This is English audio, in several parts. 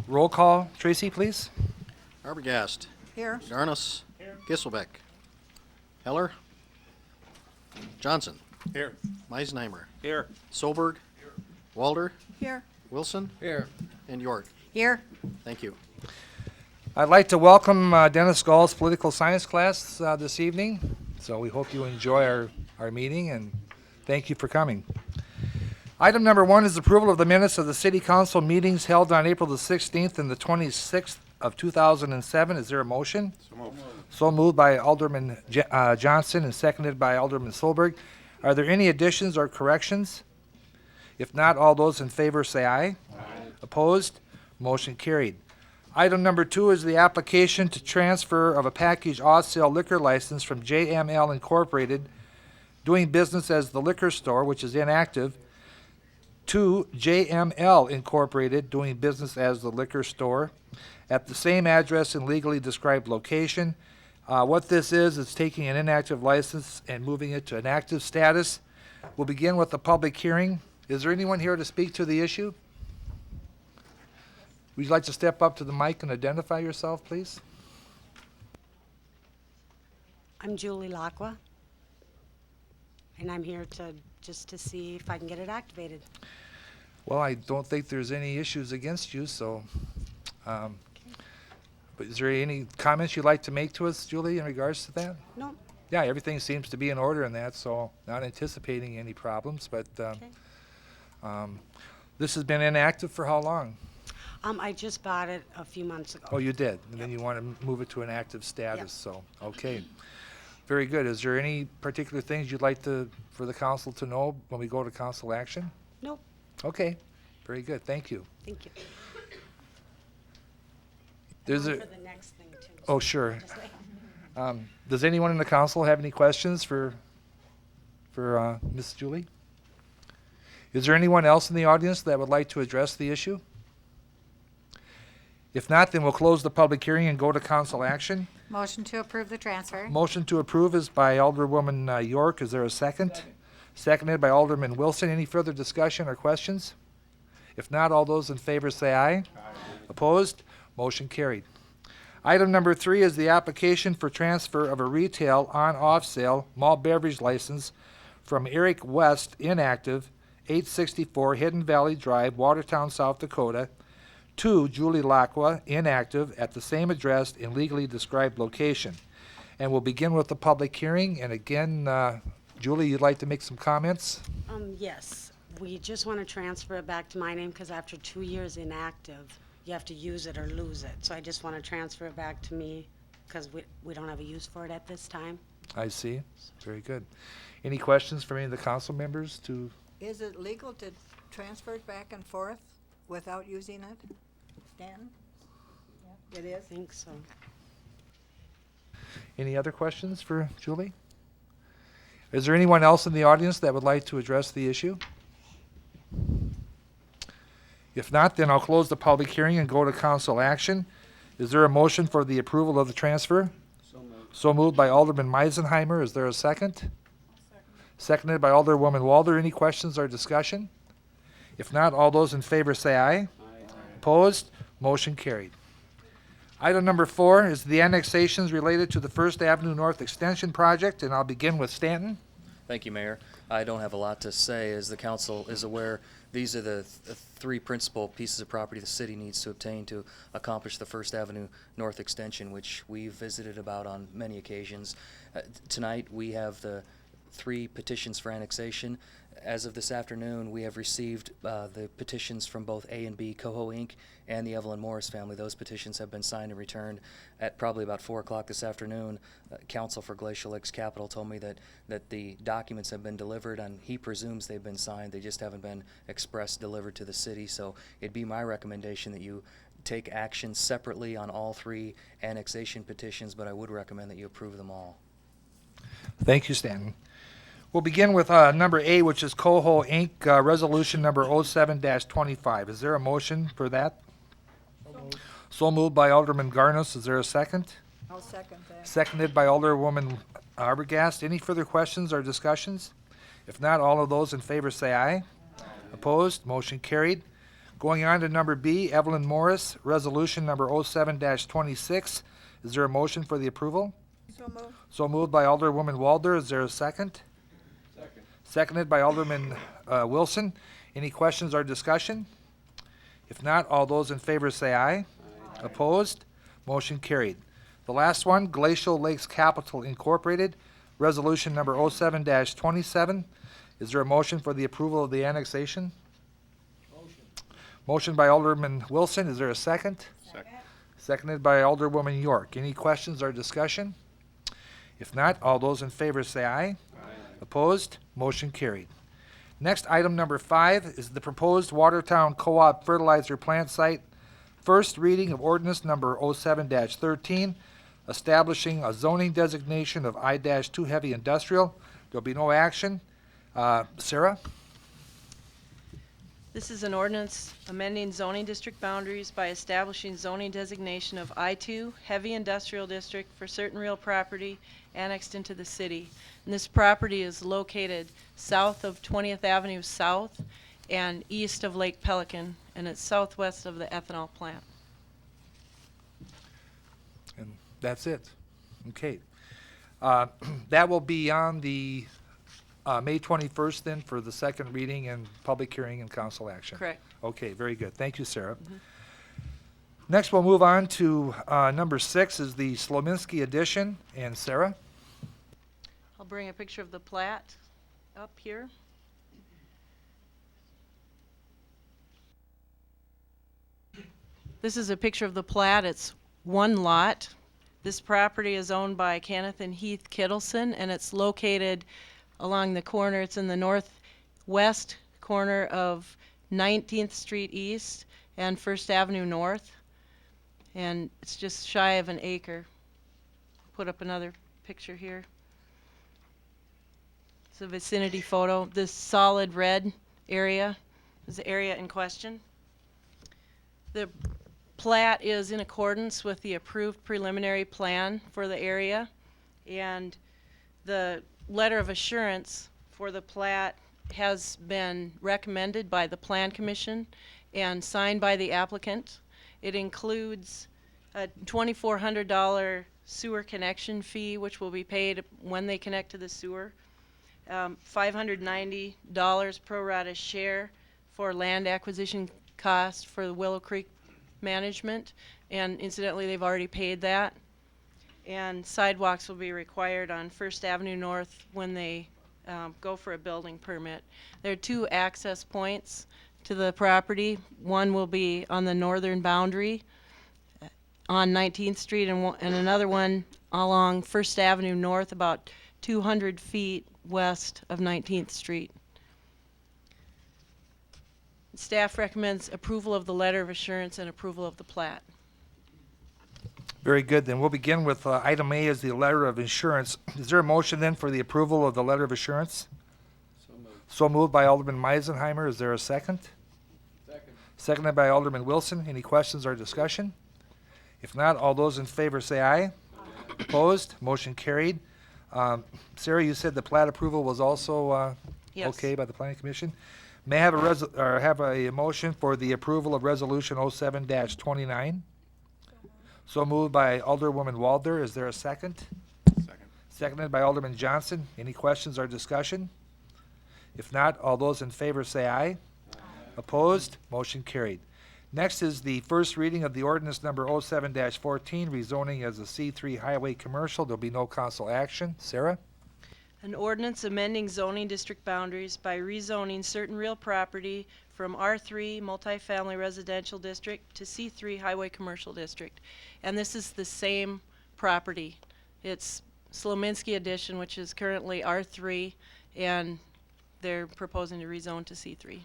Roll call, Tracy, please. Arbogast. Here. Jarnes. Gisselbeck. Heller. Johnson. Here. Meisenheimer. Here. Solberg. Walder. Here. Wilson. Here. And York. Here. Thank you. I'd like to welcome Dennis Gall's political science class this evening. So we hope you enjoy our meeting, and thank you for coming. Item number 1 is approval of the minutes of the city council meetings held on April the 16th and the 26th of 2007. Is there a motion? So moved by Alderman Johnson and seconded by Alderman Solberg. Are there any additions or corrections? If not, all those in favor say aye. Opposed? Motion carried. Item number 2 is the application to transfer of a package off-sale liquor license from JML Incorporated, doing business as the liquor store, which is inactive, to JML Incorporated, doing business as the liquor store, at the same address and legally described location. What this is taking an inactive license and moving it to an active status. We'll begin with the public hearing. Is there anyone here to speak to the issue? Would you like to step up to the mic and identify yourself, please? I'm Julie Lacqua, and I'm here just to see if I can get it activated. Well, I don't think there's any issues against you, so, but is there any comments you'd like to make to us, Julie, in regards to that? No? Yeah, everything seems to be in order in that, so not anticipating any problems, but, Okay. this has been inactive for how long? I just bought it a few months ago. Oh, you did, and then you want to move it to an active status, so, okay. Very good. Is there any particular things you'd like for the council to know when we go to council action? Nope, Okay, very good, thank you. thank you. There's On a, for the next thing, too. oh, sure. Just wait. Does anyone in the council have any questions for Ms. Julie? Is there anyone else in the audience that would like to address the issue? If not, then we'll close the public hearing and go to council action. Motion to approve the transfer. Motion to approve is by Alderwoman York. Is there a second? Seconded by Alderman Wilson. Any further discussion or questions? If not, all those in favor say aye. Opposed? Motion carried. Item number 3 is the application for transfer of a retail on-off sale malt beverage license from Eric West, inactive, 864 Hidden Valley Drive, Watertown, South Dakota, to Julie Lacqua, inactive, at the same address in legally described location. And we'll begin with the public hearing. And again, Julie, you'd like to make some comments? Yes, we just want to transfer it back to my name because after 2 years inactive, you have to use it or lose it. So I just want to transfer it back to me because we don't have a use for it at this time. I see. Very good. Any questions from any of the council members to? Is it legal to transfer it back and forth without using it? Stan? It I is? think so. Any other questions for Julie? Is there anyone else in the audience that would like to address the issue? If not, then I'll close the public hearing and go to council action. Is there a motion for the approval of the transfer? So moved by Alderman Meisenheimer. Is there a second? Seconded by Alderwoman Walder. Any questions or discussion? If not, all those in favor say aye. Opposed? Motion carried. Item number 4 is the annexations related to the First Avenue North Extension Project, and I'll begin with Stanton. Thank you, Mayor. I don't have a lot to say. As the council is aware, these are the 3 principal pieces of property the city needs to obtain to accomplish the First Avenue North Extension, which we've visited about on many occasions. Tonight, we have the 3 petitions for annexation. As of this afternoon, we have received the petitions from both A and B, Coho Inc. and the Evelyn Morris family. Those petitions have been signed and returned at probably about 4 o'clock this afternoon. Counsel for Glacial Lakes Capital told me that the documents have been delivered, and he presumes they've been signed. They just haven't been express delivered to the city. So it'd be my recommendation that you take action separately on all 3 annexation petitions, but I would recommend that you approve them all. Thank you, Stanton. We'll begin with number A, which is Coho Inc., resolution number 07-25. Is there a motion for that? So moved by Alderman Garnis. Is there a second? I'll second that. Seconded by Alderwoman Arbogast. Any further questions or discussions? If not, all of those in favor say aye. Opposed? Motion carried. Going on to number B, Evelyn Morris, resolution number 07-26. Is there a motion for the approval? So moved. So moved by Alderwoman Walder. Is there a second? Second. Seconded by Alderman Wilson. Any questions or discussion? If not, all those in favor say aye. Opposed? Motion carried. The last one, Glacial Lakes Capital Incorporated, resolution number 07-27. Is there a motion for the approval of the annexation? Motion by Alderman Wilson. Is there a second? Second. Seconded by Alderwoman York. Any questions or discussion? If not, all those in favor say aye. Opposed? Motion carried. Next, item number 5 is the proposed Watertown Co-op fertilizer plant site. First reading of ordinance number 07-13, establishing a zoning designation of I-2 heavy industrial. There'll be no action. Sarah? This is an ordinance amending zoning district boundaries by establishing zoning designation of I-2 Heavy Industrial District for certain real property annexed into the city. And this property is located south of 20th Avenue South and east of Lake Pelican, and it's southwest of the ethanol plant. And that's it. Okay. That will be on the May 21st then for the second reading and public hearing and council action. Correct. Okay, very good. Thank you, Sarah. Next, we'll move on to number 6 is the Slominski edition. And Sarah? I'll bring a picture of the plat up here. This is a picture of the plat. It's one lot. This property is owned by Kenneth and Heath Kittleson, and it's located along the corner. It's in the northwest corner of 19th Street East and 1st Avenue North, and it's just shy of an acre. Put up another picture here. It's a vicinity photo. This solid red area is the area in question. The plat is in accordance with the approved preliminary plan for the area, and the letter of assurance for the plat has been recommended by the Plan Commission and signed by the applicant. It includes a $2,400 sewer connection fee, which will be paid when they connect to the sewer, $590 pro rata share for land acquisition cost for the Willow Creek management, and incidentally they've already paid that. And sidewalks will be required on 1st Avenue North when they go for a building permit. There are 2 access points to the property. One will be on the northern boundary on 19th Street, and another one along 1st Avenue North about 200 feet west of 19th Street. Staff recommends approval of the letter of assurance and approval of the plat. Very good. Then we'll begin with item A is the letter of insurance. Is there a motion then for the approval of the letter of assurance? So moved by Alderman Meisenheimer. Is there a second? Second. Seconded by Alderman Wilson. Any questions or discussion? If not, all those in favor say aye. Opposed? Motion carried. Sarah, you said the plat approval was also Yes. okay by the Planning Commission. May I have have a motion for the approval of Resolution 07-29? So moved by Alderwoman Walder. Is there a second? Second. Seconded by Alderman Johnson. Any questions or discussion? If not, all those in favor say aye. Opposed? Motion carried. Next is the first reading of the ordinance number 07-14, rezoning as a C3 highway commercial. There'll be no council action. Sarah? An ordinance amending zoning district boundaries by rezoning certain real property from R3 multifamily residential district to C3 highway commercial district. And this is the same property. It's Slominski Edition, which is currently R3, and they're proposing to rezone to C3.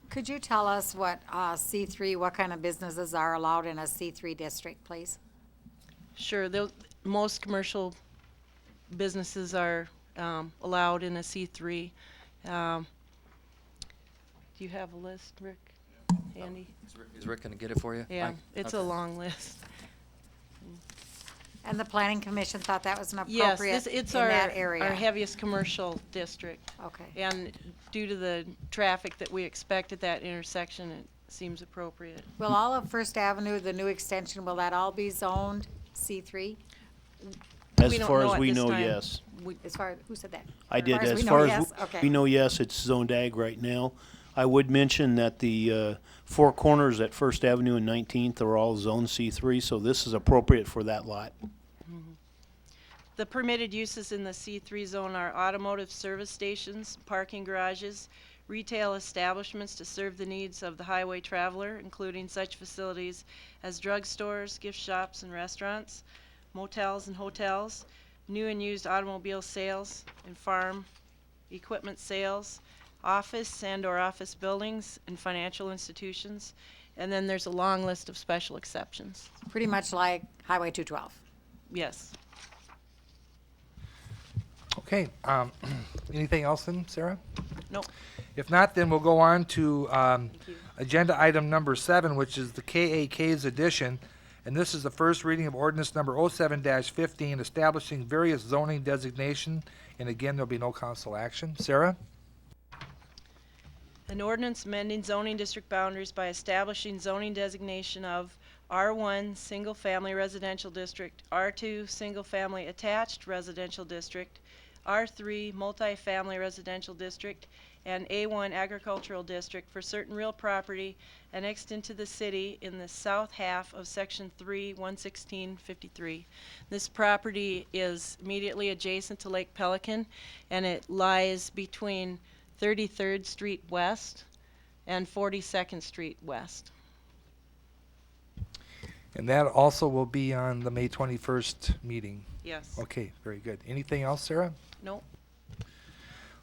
Could you tell us what C3, what kind of businesses are allowed in a C3 district, please? Sure, most commercial businesses are allowed in a C3. Do you have a list, Rick? Andy? Is Rick gonna get it for you? Yeah, it's a Okay. long list. And the planning commission thought that was an Yes, appropriate in it's that our area? heaviest commercial district. Okay. And due to the traffic that we expect at that intersection, it seems appropriate. Will all of First Avenue, the new extension, will that all be zoned C3? As We don't far know as at we this know, time. yes. As far, who said that? I did. we As know, far yes? as Okay. we know, yes, it's zoned ag right now. I would mention that the four corners at First Avenue and 19th are all Zone C3, so this is appropriate for that lot. The permitted uses in the C3 zone are automotive service stations, parking garages, retail establishments to serve the needs of the highway traveler, including such facilities as drugstores, gift shops, and restaurants, motels and hotels, new and used automobile sales and farm equipment sales, office and/or office buildings, and financial institutions. And then there's a long list of special exceptions. Pretty much like Highway 212. Yes. Okay, anything else then, Sarah? Nope. If not, then we'll go on to Thank you. agenda item number 7, which is the KAK's edition. And this is the first reading of ordinance number 07-15, establishing various zoning designation. And again, there'll be no council action. Sarah? An ordinance amending zoning district boundaries by establishing zoning designation of R1 Single Family Residential District, R2 Single Family Attached Residential District, R3 Multifamily Residential District, and A1 Agricultural District for certain real property annexed into the city in the south half of Section 3, 11653. This property is immediately adjacent to Lake Pelican, and it lies between 33rd Street West and 42nd Street West. And that also will be on the May 21st meeting. Yes. Okay, very good. Anything else, Sarah? Nope.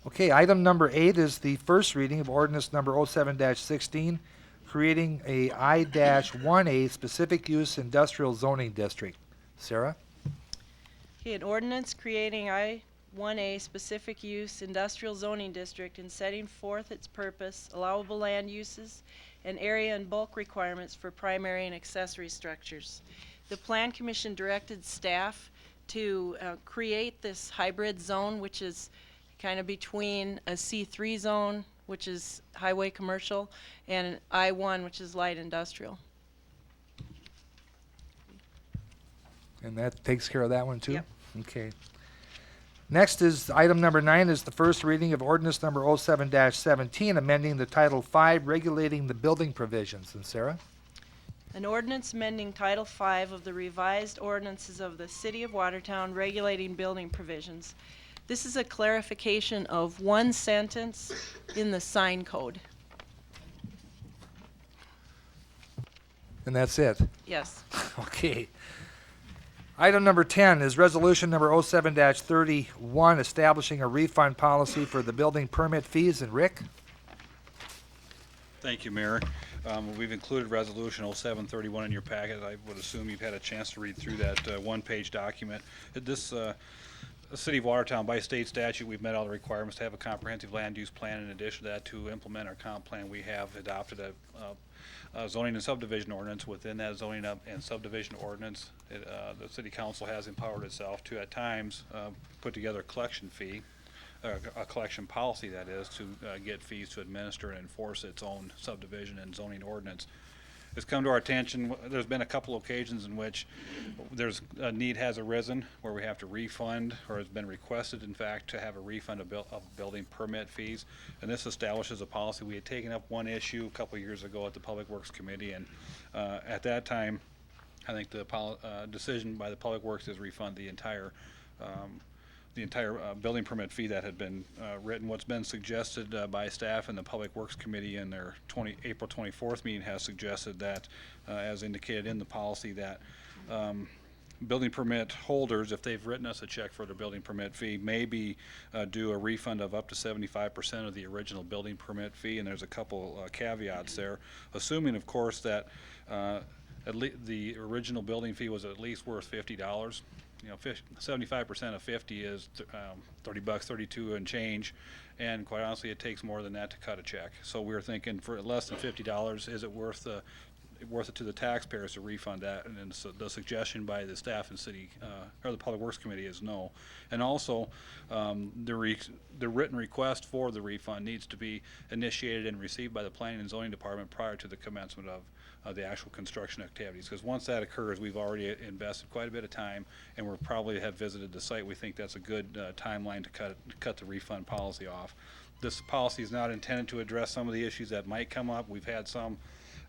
Okay, item number 8 is the first reading of ordinance number 07-16, creating a I-1A specific use industrial zoning district. Sarah? Okay, an ordinance creating I-1A specific use industrial zoning district and setting forth its purpose, allowable land uses, and area and bulk requirements for primary and accessory structures. The Plan Commission directed staff to create this hybrid zone, which is kind of between a C3 zone, which is highway commercial, and an I-1, which is light industrial. And that takes care of that one too? Yep. Okay. Next is, item number 9 is the first reading of ordinance number 07-17, amending the Title 5, regulating the building provisions. And Sarah? An ordinance amending Title V of the revised ordinances of the City of Watertown regulating building provisions. This is a clarification of one sentence in the sign code. And that's it? Yes. Okay. Item number 10 is resolution number 07-31, establishing a refund policy for the building permit fees. And Rick? Thank you, Mayor. We've included Resolution 0731 in your packet. I would assume you've had a chance to read through that one-page document. The City of Watertown, by state statute, we've met all the requirements to have a comprehensive land use plan. In addition to that, to implement our comp plan, we have adopted a zoning and subdivision ordinance. Within that zoning and subdivision ordinance, the City Council has empowered itself to, at times, put together a collection fee, a collection policy, that is, to get fees to administer and enforce its own subdivision and zoning ordinance. It's come to our attention, there's been a couple occasions in which there's a need has arisen where we have to refund, or has been requested, in fact, to have a refund of building permit fees. And this establishes a policy. We had taken up one issue a couple years ago at the Public Works Committee, and at that time, I think the decision by the Public Works is refund the entire building permit fee that had been written. What's been suggested by staff and the Public Works Committee in their April 24th meeting has suggested that, as indicated in the policy, that building permit holders, if they've written us a check for their building permit fee, may be due a refund of up to 75% of the original building permit fee. And there's a couple caveats there, assuming, of course, that the original building fee was at least worth $50. 75% of 50 is $30, 32 and change, and quite honestly, it takes more than that to cut a check. So we were thinking for less than $50, is it worth it to the taxpayers to refund that? And then the suggestion by the staff and city or the Public Works Committee is no. And also, the written request for the refund needs to be initiated and received by the Planning and Zoning Department prior to the commencement of the actual construction activities. Because once that occurs, we've already invested quite a bit of time, and we'll probably have visited the site. We think that's a good timeline to cut the refund policy off. This policy is not intended to address some of the issues that might come up. We've had some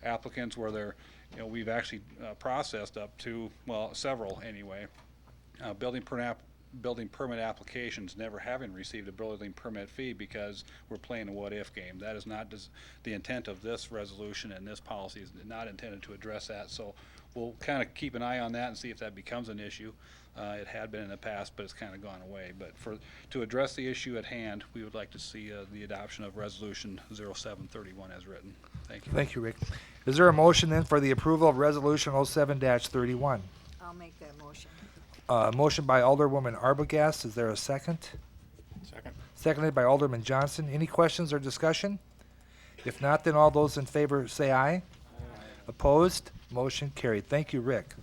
applicants where we've actually processed up to, well, several anyway, building permit applications never having received a building permit fee because we're playing a what-if game. That is not the intent of this resolution, and this policy is not intended to address that. So we'll kind of keep an eye on that and see if that becomes an issue. It had been in the past, but it's kind of gone away. But to address the issue at hand, we would like to see the adoption of Resolution 0731 as written. Thank you. Thank you, Rick. Is there a motion then for the approval of Resolution 07-31? I'll make that motion. Motion by Alderwoman Arbogast. Is there a second? Second. Seconded by Alderman Johnson. Any questions or discussion? If not, then all those in favor say aye. Opposed? Motion carried. Thank you, Rick.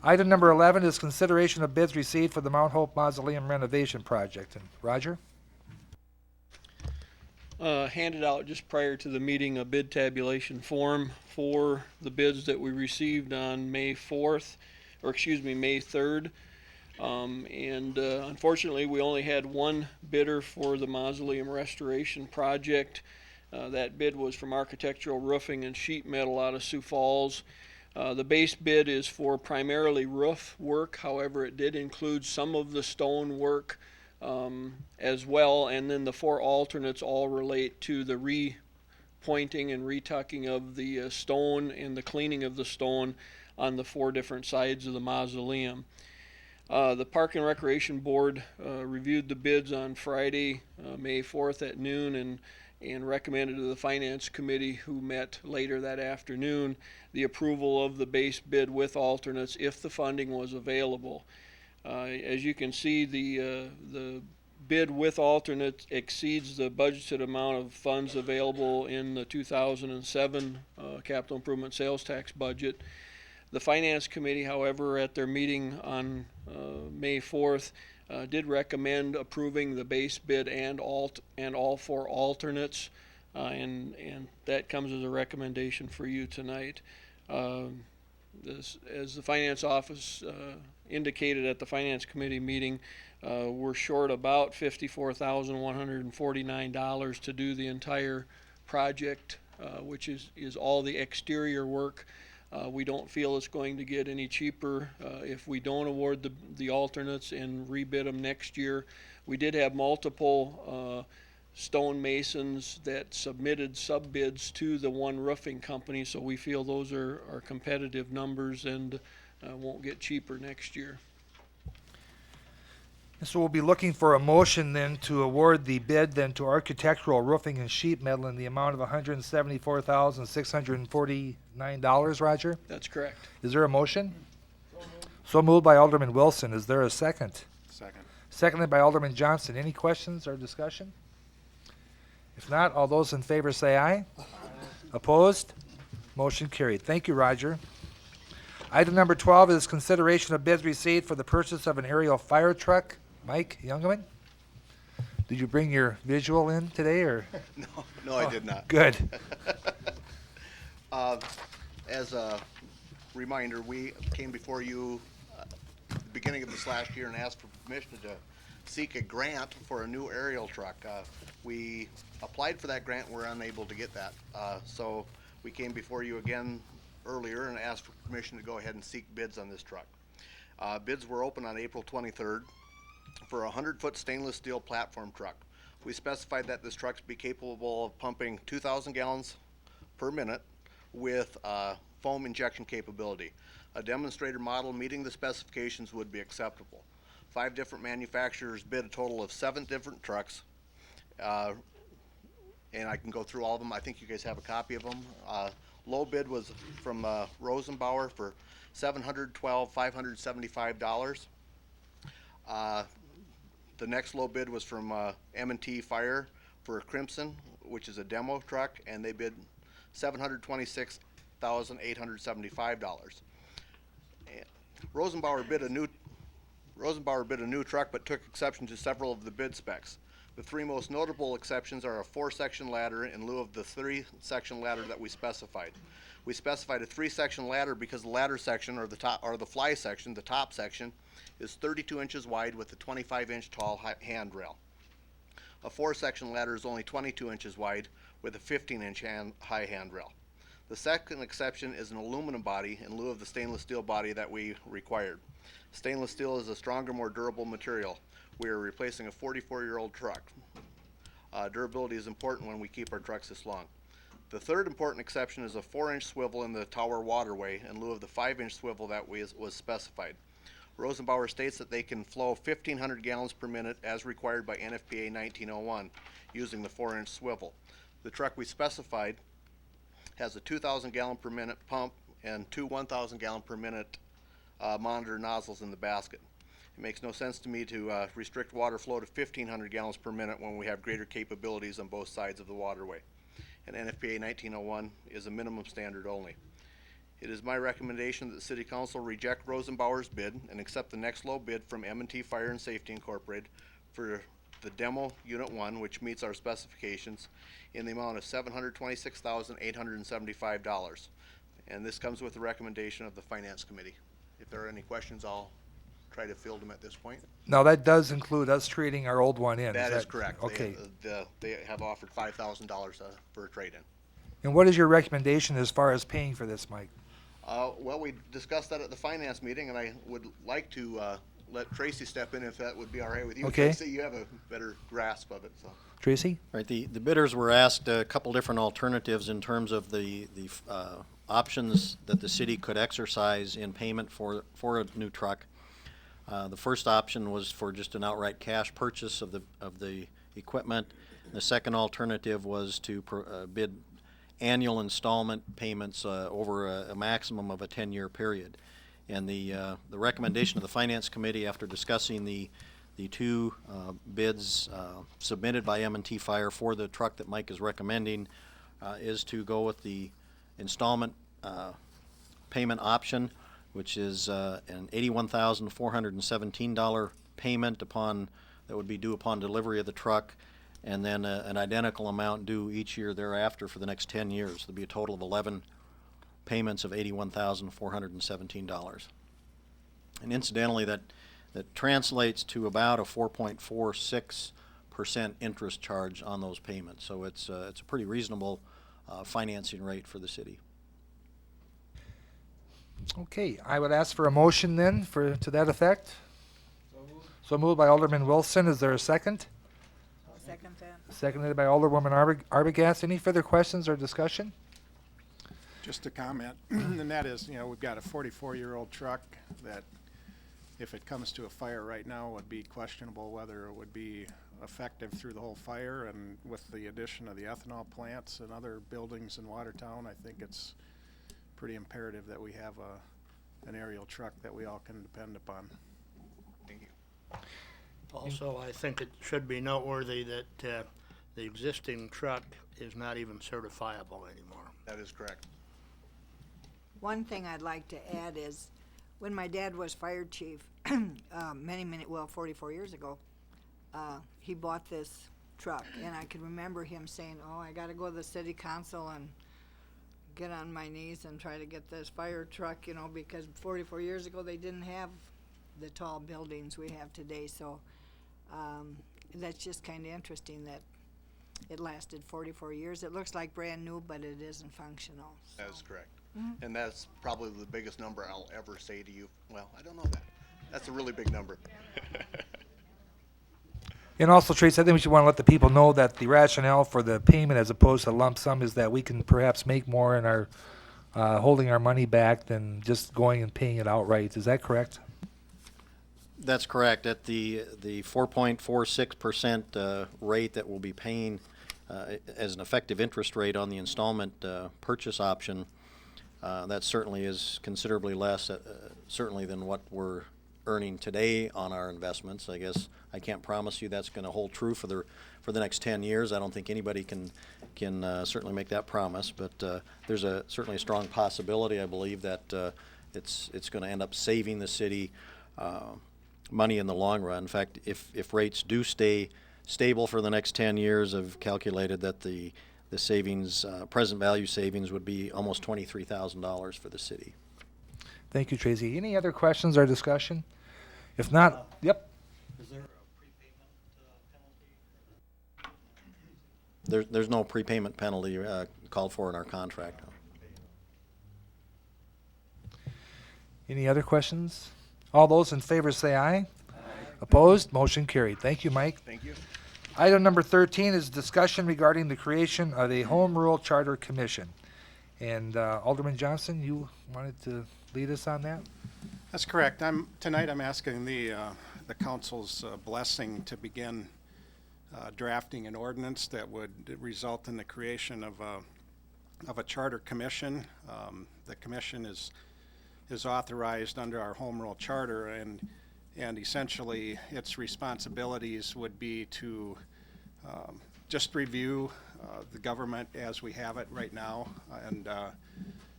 Item number 11 is consideration of bids received for the Mount Hope Mausoleum renovation project. And Roger? Handed out just prior to the meeting a bid tabulation form for the bids that we received on May 3rd. Unfortunately, we only had one bidder for the mausoleum restoration project. That bid was from Architectural Roofing and Sheet Metal out of Sioux Falls. The base bid is for primarily roof work. However, it did include some of the stone work as well, and then the 4 alternates all relate to the repointing and retucking of the stone and the cleaning of the stone on the 4 different sides of the mausoleum. The Park and Recreation Board reviewed the bids on Friday, May 4th at noon, and recommended to the Finance Committee, who met later that afternoon, the approval of the base bid with alternates if the funding was available. As you can see, the bid with alternates exceeds the budgeted amount of funds available in the 2007 capital improvement sales tax budget. The Finance Committee, however, at their meeting on May 4th, did recommend approving the base bid and all 4 alternates, and that comes as a recommendation for you tonight. As the Finance Office indicated at the Finance Committee meeting, we're short about $54,149 to do the entire project, which is all the exterior work. We don't feel it's going to get any cheaper if we don't award the alternates and rebid them next year. We did have multiple stone masons that submitted sub-bids to the one roofing company, so we feel those are competitive numbers and won't get cheaper next year. So we'll be looking for a motion then to award the bid then to Architectural Roofing and Sheet Metal in the amount of $174,649, Roger? That's correct. Is there a motion? So moved by Alderman Wilson. Is there a second? Second. Seconded by Alderman Johnson. Any questions or discussion? If not, all those in favor say aye. Opposed? Motion carried. Thank you, Roger. Item number 12 is consideration of bids received for the purchase of an aerial fire truck. Mike Youngman? Did you bring your visual in today, or? No, I did not. Good. As a reminder, we came before you at the beginning of this last year and asked for permission to seek a grant for a new aerial truck. We applied for that grant, we're unable to get that. So we came before you again earlier and asked for permission to go ahead and seek bids on this truck. Bids were open on April 23rd for a 100-foot stainless steel platform truck. We specified that this truck be capable of pumping 2,000 gallons per minute with foam injection capability. A demonstrator model meeting the specifications would be acceptable. 5 different manufacturers bid a total of 7 different trucks, and I can go through all of them. I think you guys have a copy of them. Low bid was from Rosenbauer for $712,575. The next low bid was from M&T Fire for a Crimson, which is a demo truck, and they bid $726,875. Rosenbauer bid a new truck, but took exception to several of the bid specs. The three most notable exceptions are a 4-section ladder in lieu of the 3-section ladder that we specified. We specified a 3-section ladder because the ladder section, or the top, or the fly section, the top section, is 32 inches wide with a 25-inch tall handrail. A 4-section ladder is only 22 inches wide with a 15-inch high handrail. The second exception is an aluminum body in lieu of the stainless steel body that we required. Stainless steel is a stronger, more durable material. We are replacing a 44-year-old truck. Durability is important when we keep our trucks this long. The third important exception is a 4-inch swivel in the tower waterway in lieu of the 5-inch swivel that was specified. Rosenbauer states that they can flow 1,500 gallons per minute as required by NFPA 1901 using the 4-inch swivel. The truck we specified has a 2,000 gallon per minute pump and two 1,000 gallon per minute monitor nozzles in the basket. It makes no sense to me to restrict water flow to 1,500 gallons per minute when we have greater capabilities on both sides of the waterway. And NFPA 1901 is a minimum standard only. It is my recommendation that the City Council reject Rosenbauer's bid and accept the next low bid from M&T Fire and Safety Incorporated for the demo Unit 1, which meets our specifications, in the amount of $726,875. And this comes with the recommendation of the Finance Committee. If there are any questions, I'll try to field them at this point. Now, that does include us trading our old one in. That is correct. Okay. They have offered $5,000 for a trade-in. And what is your recommendation as far as paying for this, Mike? Well, we discussed that at the finance meeting, and I would like to let Tracy step in if that would be all right with you. Okay. Tracy, you have a better grasp of it. So. Tracy? Right, the bidders were asked a couple different alternatives in terms of the options that the city could exercise in payment for a new truck. The first option was for just an outright cash purchase of the equipment. The second alternative was to bid annual installment payments over a maximum of a 10-year period. And the recommendation of the Finance Committee, after discussing the two bids submitted by M&T Fire for the truck that Mike is recommending, is to go with the installment payment option, which is an $81,417 payment that would be due upon delivery of the truck, and then an identical amount due each year thereafter for the next 10 years. There'll be a total of 11 payments of $81,417. And incidentally, that translates to about a 4.46% interest charge on those payments. So it's a pretty reasonable financing rate for the city. Okay, I would ask for a motion then to that effect. So moved by Alderman Wilson. Is there a second? I'll second that. Seconded by Alderwoman Arbogast. Any further questions or discussion? Just a comment, and that is, we've got a 44-year-old truck that, if it comes to a fire right now, would be questionable whether it would be effective through the whole fire. And with the addition of the ethanol plants and other buildings in Watertown, I think it's pretty imperative that we have an aerial truck that we all can depend upon. Thank you. Also, I think it should be noteworthy that the existing truck is not even certifiable anymore. That is correct. One thing I'd like to add is, when my dad was fire chief, 44 years ago, he bought this truck, and I can remember him saying, "Oh, I got to go to the city council and get on my knees and try to get this fire truck," because 44 years ago they didn't have the tall buildings we have today. So that's just kind of interesting that it lasted 44 years. It looks like brand new, but it isn't functional. So. That is correct. Mm-hmm. And that's probably the biggest number I'll ever say to you. Well, I don't know that. That's a really big number. And also, Trace, I think we should want to let the people know that the rationale for the payment as opposed to lump sum is that we can perhaps make more in our holding our money back than just going and paying it outright. Is that correct? That's correct. At the 4.46% rate that we'll be paying as an effective interest rate on the installment purchase option, that certainly is considerably less, certainly than what we're earning today on our investments. I guess I can't promise you that's going to hold true for the next 10 years. I don't think anybody can certainly make that promise, but there's certainly a strong possibility, I believe, that it's going to end up saving the city money in the long run. In fact, if rates do stay stable for the next 10 years, I've calculated that the savings, present value savings, would be almost $23,000 for the city. Thank you, Tracy. Any other questions or discussion? If not, yep. Is there a prepayment penalty? There's no prepayment penalty called for in our contract. Any other questions? All those in favor say aye. Opposed? Motion carried. Thank you, Mike. Thank you. Item number 13 is discussion regarding the creation of a Home Rule Charter Commission. And Alderman Johnson, you wanted to lead us on that? That's correct. Tonight I'm asking the council's blessing to begin drafting an ordinance that would result in the creation of a charter commission. The commission is authorized under our Home Rule Charter, and essentially its responsibilities would be to just review the government as we have it right now, and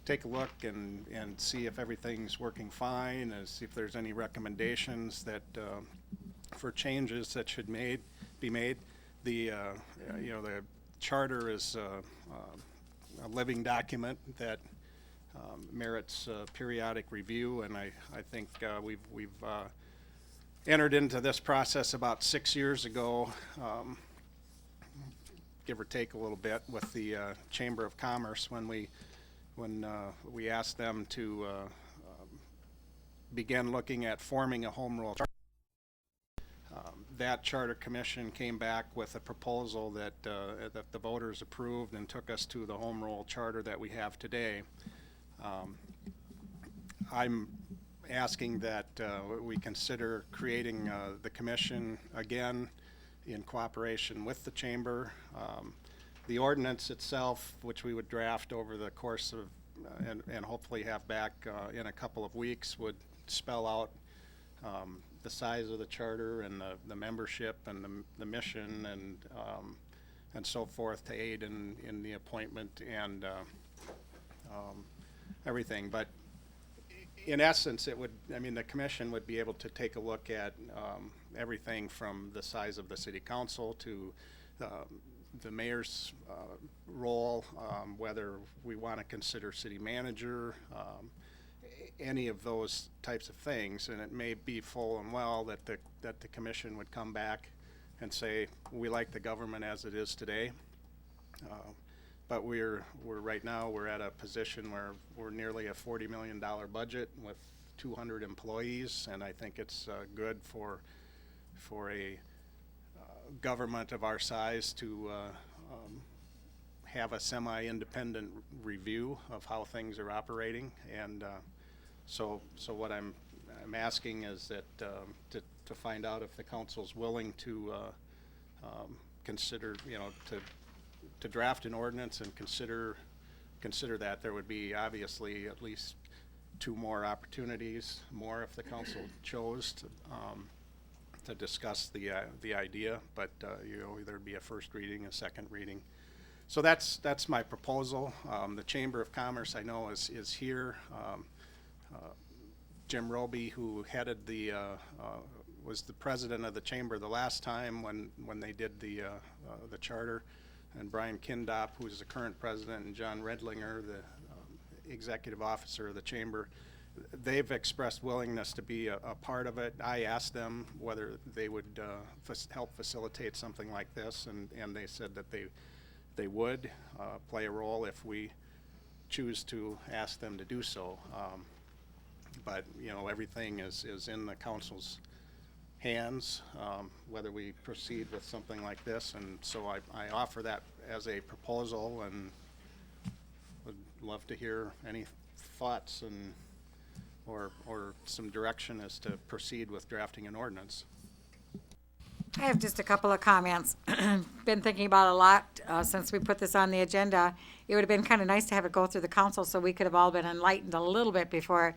take a look and see if everything's working fine, and see if there's any recommendations that for changes that should be made. The the charter is a living document that merits periodic review, and I think we've entered into this process about 6 years ago, give or take a little bit, with the Chamber of Commerce when we asked them to begin looking at forming a home rule charter. That charter commission came back with a proposal that the voters approved and took us to the home rule charter that we have today. I'm asking that we consider creating the commission again in cooperation with the chamber. The ordinance itself, which we would draft over the course of and hopefully have back in a couple of weeks, would spell out the size of the charter and the membership and the mission and so forth to aid in the appointment and everything. But in essence, the commission would be able to take a look at everything from the size of the city council to the mayor's role, whether we want to consider city manager, any of those types of things. And it may be full and well that the commission would come back and say, we like the government as it is today. But we're right now we're at a position where we're nearly a $40 million budget with 200 employees, and I think it's good for a government of our size to have a semi-independent review of how things are operating. And so what I'm asking is that to find out if the council's willing to consider, to draft an ordinance and consider that. There would be obviously at least 2 more opportunities, more if the council chose to discuss the idea, but there'd be a first reading, a second reading. So that's my proposal. The Chamber of Commerce, I know, is here. Jim Roby, who headed was the president of the chamber the last time when they did the charter, and Brian Kindop, who is the current president, and John Redlinger, the executive officer of the chamber. They've expressed willingness to be a part of it. I asked them whether they would help facilitate something like this, and they said that they would play a role if we choose to ask them to do so. But everything is in the council's hands, whether we proceed with something like this, and so I offer that as a proposal, and would love to hear any thoughts or some direction as to proceed with drafting an ordinance. I have just a couple of comments. Been thinking about a lot since we put this on the agenda. It would have been kind of nice to have it go through the council so we could have all been enlightened a little bit before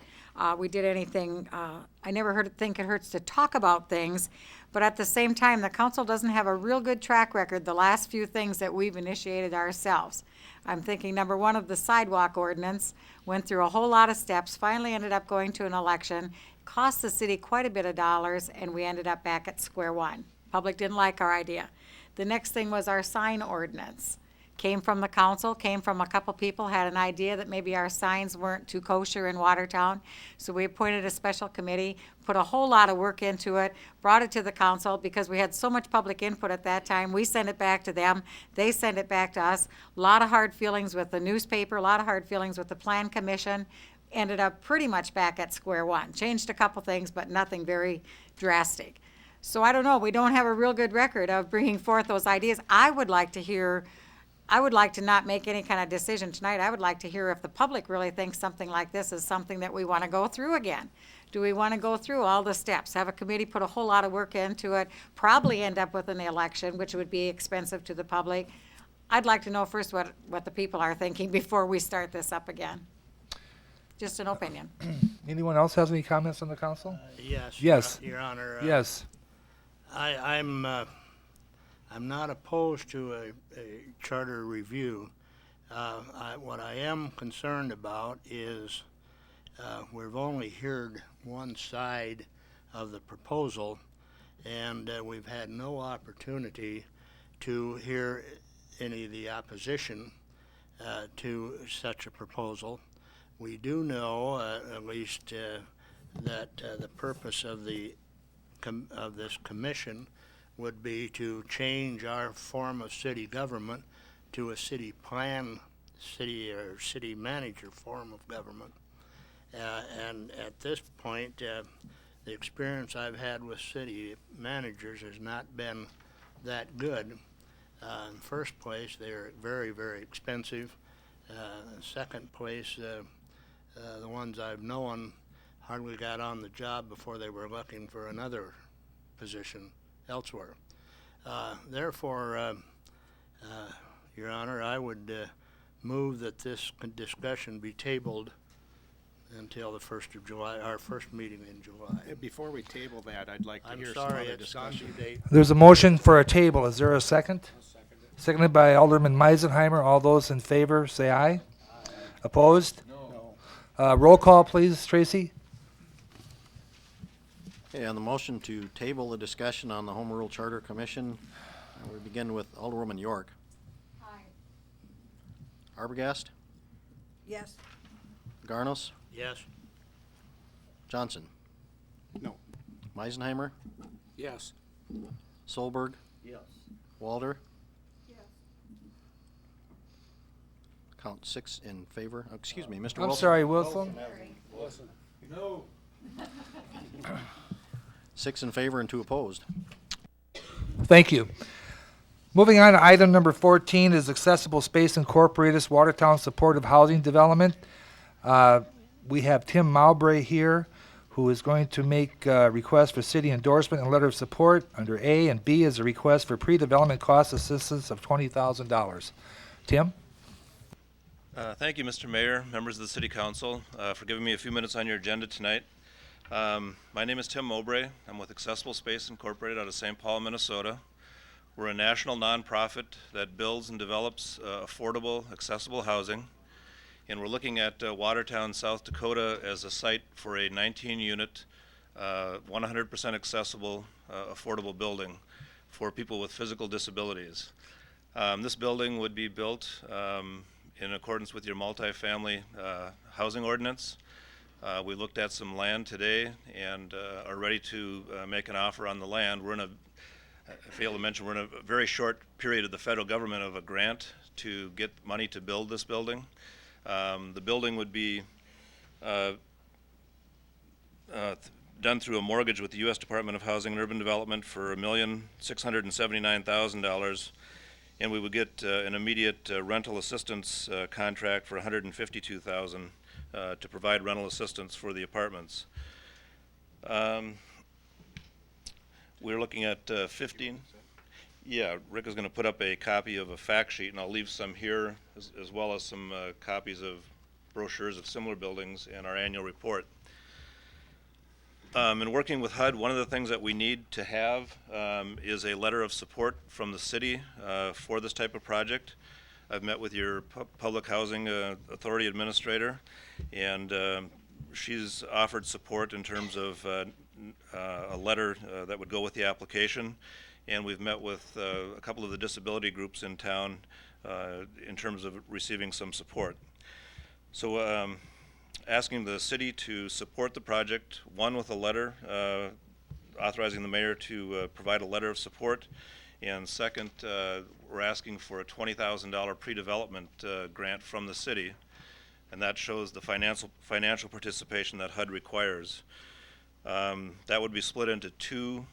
we did anything. I never think it hurts to talk about things, but at the same time, the council doesn't have a real good track record the last few things that we've initiated ourselves. I'm thinking number one of the sidewalk ordinance, went through a whole lot of steps, finally ended up going to an election, cost the city quite a bit of dollars, and we ended up back at square one. Public didn't like our idea. The next thing was our sign ordinance. Came from the council, came from a couple people, had an idea that maybe our signs weren't too kosher in Watertown. So we appointed a special committee, put a whole lot of work into it, brought it to the council because we had so much public input at that time. We sent it back to them, they sent it back to us. A lot of hard feelings with the newspaper, a lot of hard feelings with the plan commission. Ended up pretty much back at square one. Changed a couple things, but nothing very drastic. So I don't know, we don't have a real good record of bringing forth those ideas. I would like to not make any kind of decision tonight. I would like to hear if the public really thinks something like this is something that we want to go through again. Do we want to go through all the steps, have a committee put a whole lot of work into it, probably end up with an election, which would be expensive to the public? I'd like to know first what the people are thinking before we start this up again. Just an opinion. Anyone else has any comments on the council? Yes. Yes. Your Honor. Yes. I'm not opposed to a charter review. What I am concerned about is we've only heard one side of the proposal, and we've had no opportunity to hear any of the opposition to such a proposal. We do know, at least, that the purpose of this commission would be to change our form of city government to a city manager form of government. And at this point, the experience I've had with city managers has not been that good. In first place, they're very, very expensive. Second place, the ones I've known hardly got on the job before they were looking for another position elsewhere. Therefore, Your Honor, I would move that this discussion be tabled until the 1st of July, our first meeting in July. Before we table that, I'd like to I'm hear some sorry, other it's gone discussion. too late. There's a motion for a table. Is there a second? Seconded by Alderman Meisenheimer. All those in favor, say aye. Opposed? No. Roll call, please, Tracy. Okay, on the motion to table the discussion on the Home Rule Charter Commission, we begin with Alderwoman York. Aye. Arbogast, Yes. Garnos, Yes. Johnson, No. Meisenheimer, Yes. Solberg, Yes. Walter. Yes. Count 6 in favor. Oh, excuse me, Mr. I'm Wilson. sorry, Wilson. No. 6 in favor and 2 opposed. Thank you. Moving on to item number 14 is Accessible Space Incorporated's Watertown Supportive Housing Development. We have Tim Mowbray here, who is going to make a request for city endorsement and letter of support under A, and B is a request for pre-development cost assistance of $20,000. Tim? Thank you, Mr. Mayor, members of the City Council, for giving me a few minutes on your agenda tonight. My name is Tim Mowbray. I'm with Accessible Space Incorporated out of St. Paul, Minnesota. We're a national nonprofit that builds and develops affordable, accessible housing. And we're looking at Watertown, South Dakota as a site for a 19-unit, 100% accessible, affordable building for people with physical disabilities. This building would be built in accordance with your multifamily housing ordinance. We looked at some land today and are ready to make an offer on the land. I failed to mention, we're in a very short period of the federal government of a grant to get money to build this building. The building would be done through a mortgage with the U.S. Department of Housing and Urban Development for $1,679,000, and we would get an immediate rental assistance contract for $152,000 to provide rental assistance for the apartments. we're looking at 15. Yeah, Rick is going to put up a copy of a fact sheet, and I'll leave some here, as well as some copies of brochures of similar buildings and our annual report. In working with HUD, one of the things that we need to have is a letter of support from the city for this type of project. I've met with your Public Housing Authority Administrator, and she's offered support in terms of a letter that would go with the application. And we've met with a couple of the disability groups in town in terms of receiving some support. So asking the city to support the project, one with a letter authorizing the mayor to provide a letter of support, and second, we're asking for a $20,000 pre-development grant from the city, and that shows the financial participation that HUD requires. That would be split into two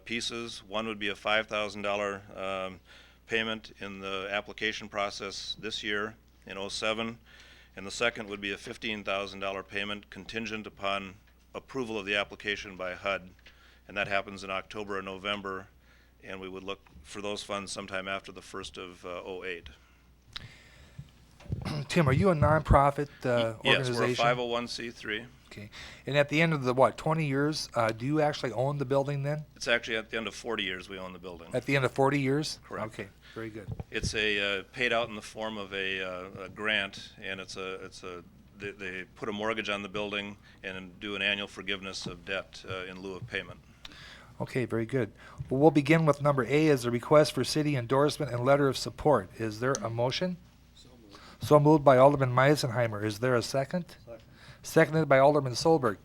pieces. One would be a $5,000 payment in the application process this year in '07, and the second would be a $15,000 payment contingent upon approval of the application by HUD, and that happens in October or November, and we would look for those funds sometime after the 1st of '08. Tim, are you a nonprofit Yes, organization? we're a 501c3. Okay. And at the end of the, 20 years, do you actually own the building then? It's actually at the end of 40 years we own the building. At the end of 40 years? Correct. Okay, very good. It's paid out in the form of a grant, and they put a mortgage on the building and do an annual forgiveness of debt in lieu of payment. Okay, very good. Well, we'll begin with number A as a request for city endorsement and letter of support. Is there a motion? So moved by Alderman Meisenheimer. Is there a second? Seconded by Alderman Solberg.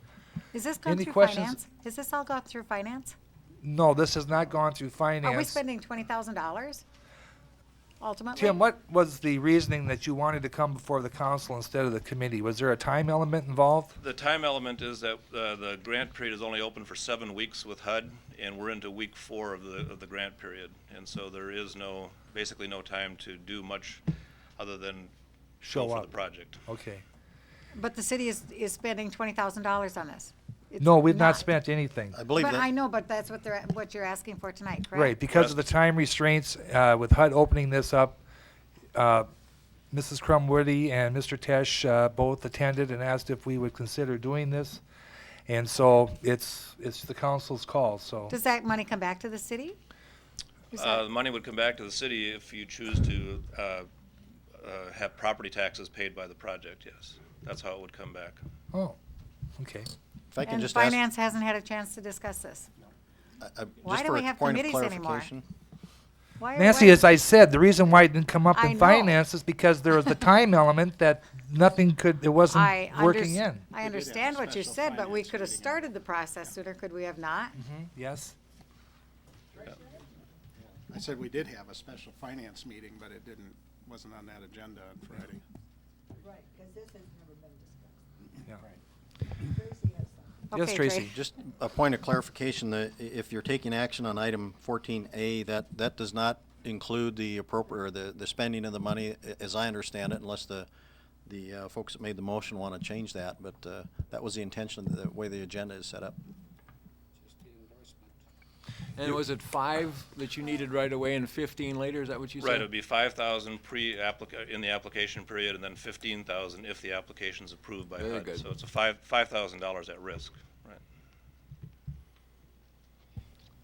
Is this gone Any through questions? finance? Is this all gone through finance? No, this has not gone through finance. Are we spending $20,000 ultimately? Tim, what was the reasoning that you wanted to come before the council instead of the committee? Was there a time element involved? The time element is that the grant period is only open for 7 weeks with HUD, and we're into week 4 of the grant period, and so there is basically no time to do much other than Show go for up. the project. Okay. But the city is spending $20,000 on this. It's No, we've not spent anything. I believe But that. I know, but that's what you're asking for tonight, correct? Right, because of the time restraints, with HUD opening this up, Mrs. Crumwoody and Mr. Tesh both attended and asked if we would consider doing this. And so it's the council's call, so. Does that money come back to the city? Is that- The money would come back to the city if you choose to have property taxes paid by the project, yes. That's how it would come back. Oh, okay. If I can And just ask, finance hasn't had a chance to discuss this. Why just do for we a have point of committees anymore? clarification. Nancy, as I said, the reason why it didn't come up I in know. finance is because there was the time element that it wasn't I working in. I understand what you said, but we could have started the process sooner, could we have not? Yes? I said we did have a special finance meeting, but it wasn't on that agenda on Friday. Right, because this has never been discussed. Yeah. Tracy has some. Yes, Okay, Tracy? Trey. Just a point of clarification, that if you're taking action on item 14A, that does not include the appropriate, or the spending of the money, as I understand it, unless the folks that made the motion want to change that, but that was the intention of the way the agenda is set up. And was it 5 that you needed right away and 15 later? Is that what you said? Right, it would be 5,000 in the application period, and then 15,000 if the application's approved by Very HUD. good. So it's a $5,000 at risk, right?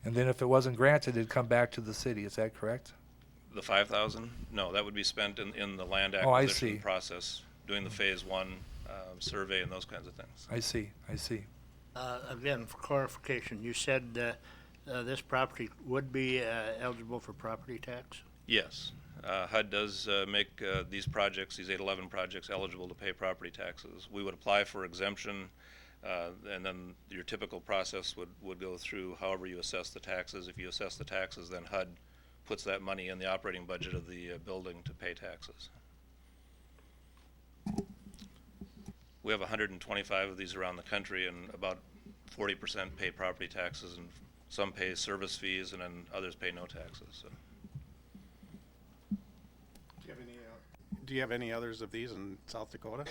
And then if it wasn't granted, it'd come back to the city, is that correct? The 5,000? No, that would be spent in the land Oh, I acquisition see. process, doing the phase 1 survey and those kinds of things. I see. Again, for clarification, you said this property would be eligible for property tax? Yes. HUD does make these 811 projects eligible to pay property taxes. We would apply for exemption, and then your typical process would go through however you assess the taxes. If you assess the taxes, then HUD puts that money in the operating budget of the building to pay taxes. We have 125 of these around the country, and about 40% pay property taxes, and some pay service fees, and then others pay no taxes. So. Do you have any Do you have any others of these in South Dakota?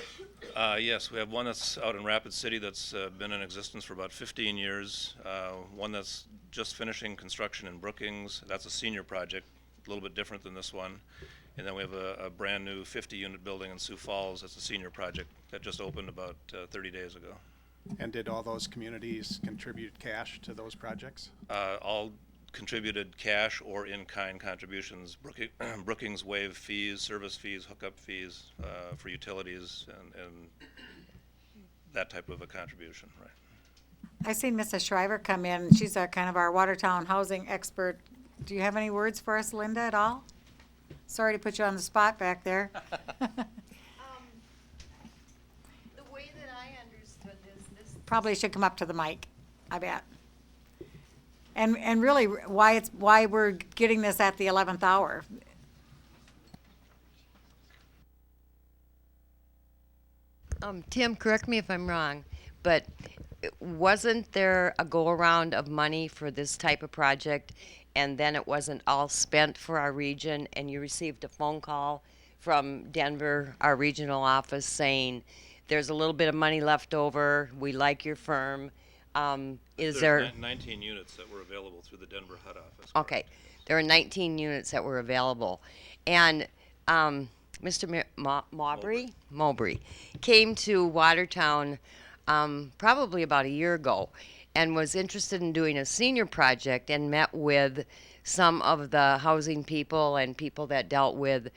Yes, we have one that's out in Rapid City that's been in existence for about 15 years. One that's just finishing construction in Brookings. That's a senior project, a little bit different than this one. And then we have a brand new 50-unit building in Sioux Falls. That's a senior project that just opened about 30 days ago. And did all those communities contribute cash to those projects? All contributed cash or in-kind contributions. Brookings waived fees, service fees, hookup fees for utilities, and that type of a contribution, right? I seen Mrs. Shriver come in. She's a kind of our Watertown housing expert. Do you have any words for us, Linda, at all? Sorry to put you on the spot back there. The way that I understood this Probably should come up to the mic, I bet. And really, why we're getting this at the 11th hour. Tim, correct me if I'm wrong, but wasn't there a go-around of money for this type of project, and then it wasn't all spent for our region, and you received a phone call from Denver, our regional office, saying, there's a little bit of money left over, we like your firm. Is there 19 units that were available through the Denver HUD office? Okay, there are 19 units that were available, and Mr. Mowbray came to Watertown probably about a year ago and was interested in doing a senior project and met with some of the housing people and people that dealt with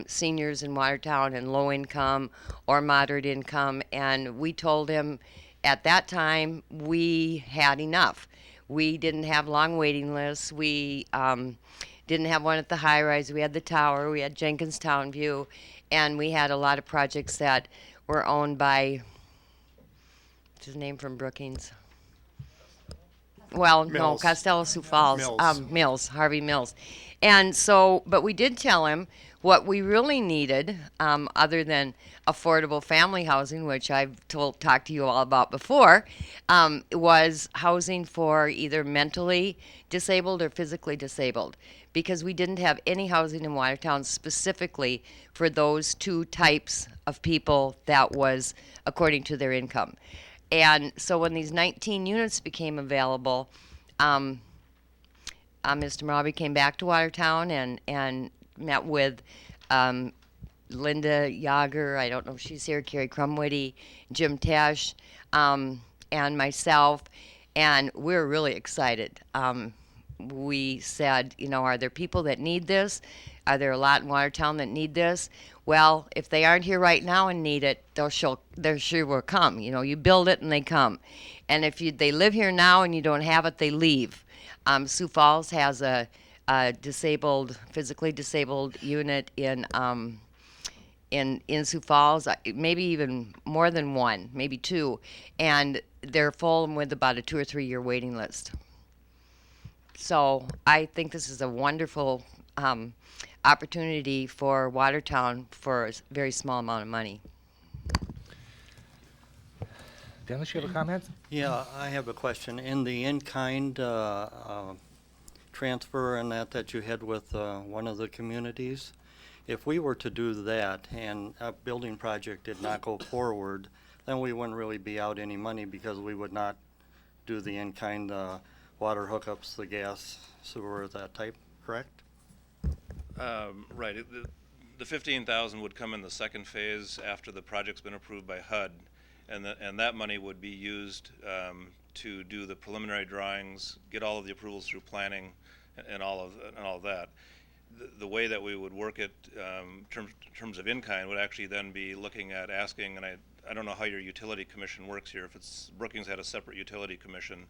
seniors in Watertown and low income or moderate income, and we told him at that time we had enough. We didn't have long waiting lists. We didn't have one at the high rise. We had the tower. We had Jenkins Town View, and we had a lot of projects that were owned by, what's his name from Brookings? Well, Mills. no, Costello Sioux Falls. Mills. Harvey Mills. And so, but we did tell him what we really needed, other than affordable family housing, which I've talked to you all about before, was housing for either mentally disabled or physically disabled, because we didn't have any housing in Watertown specifically for those two types of people that was according to their income. And so when these 19 units became available, Mr. Mowbray came back to Watertown and met with Linda Yager, I don't know if she's here, Carrie Crumwitty, Jim Tesh, and myself, and we're really excited. We said, you know, are there people that need this? Are there a lot in Watertown that need this? Well, if they aren't here right now and need it, they sure will come. You know, you build it and they come. And if they live here now and you don't have it, they leave. Sioux Falls has a physically disabled unit in Sioux Falls, maybe even more than one, maybe two, and they're full with about a 2 or 3 year waiting list. So I think this is a wonderful opportunity for Watertown for a very small amount of money. Dennis, you have a comment? Yeah, I have a question. In the in-kind transfer and that you had with one of the communities, if we were to do that and a building project did not go forward, then we wouldn't really be out any money because we would not do the in-kind water hookups, the gas, sewer, that type, correct? Right. The 15,000 would come in the second phase after the project's been approved by HUD, and that money would be used to do the preliminary drawings, get all of the approvals through planning, and all of that. The way that we would work it in terms of in-kind would actually then be looking at asking, and I don't know how your utility commission works here. If it's Brookings had a separate utility commission,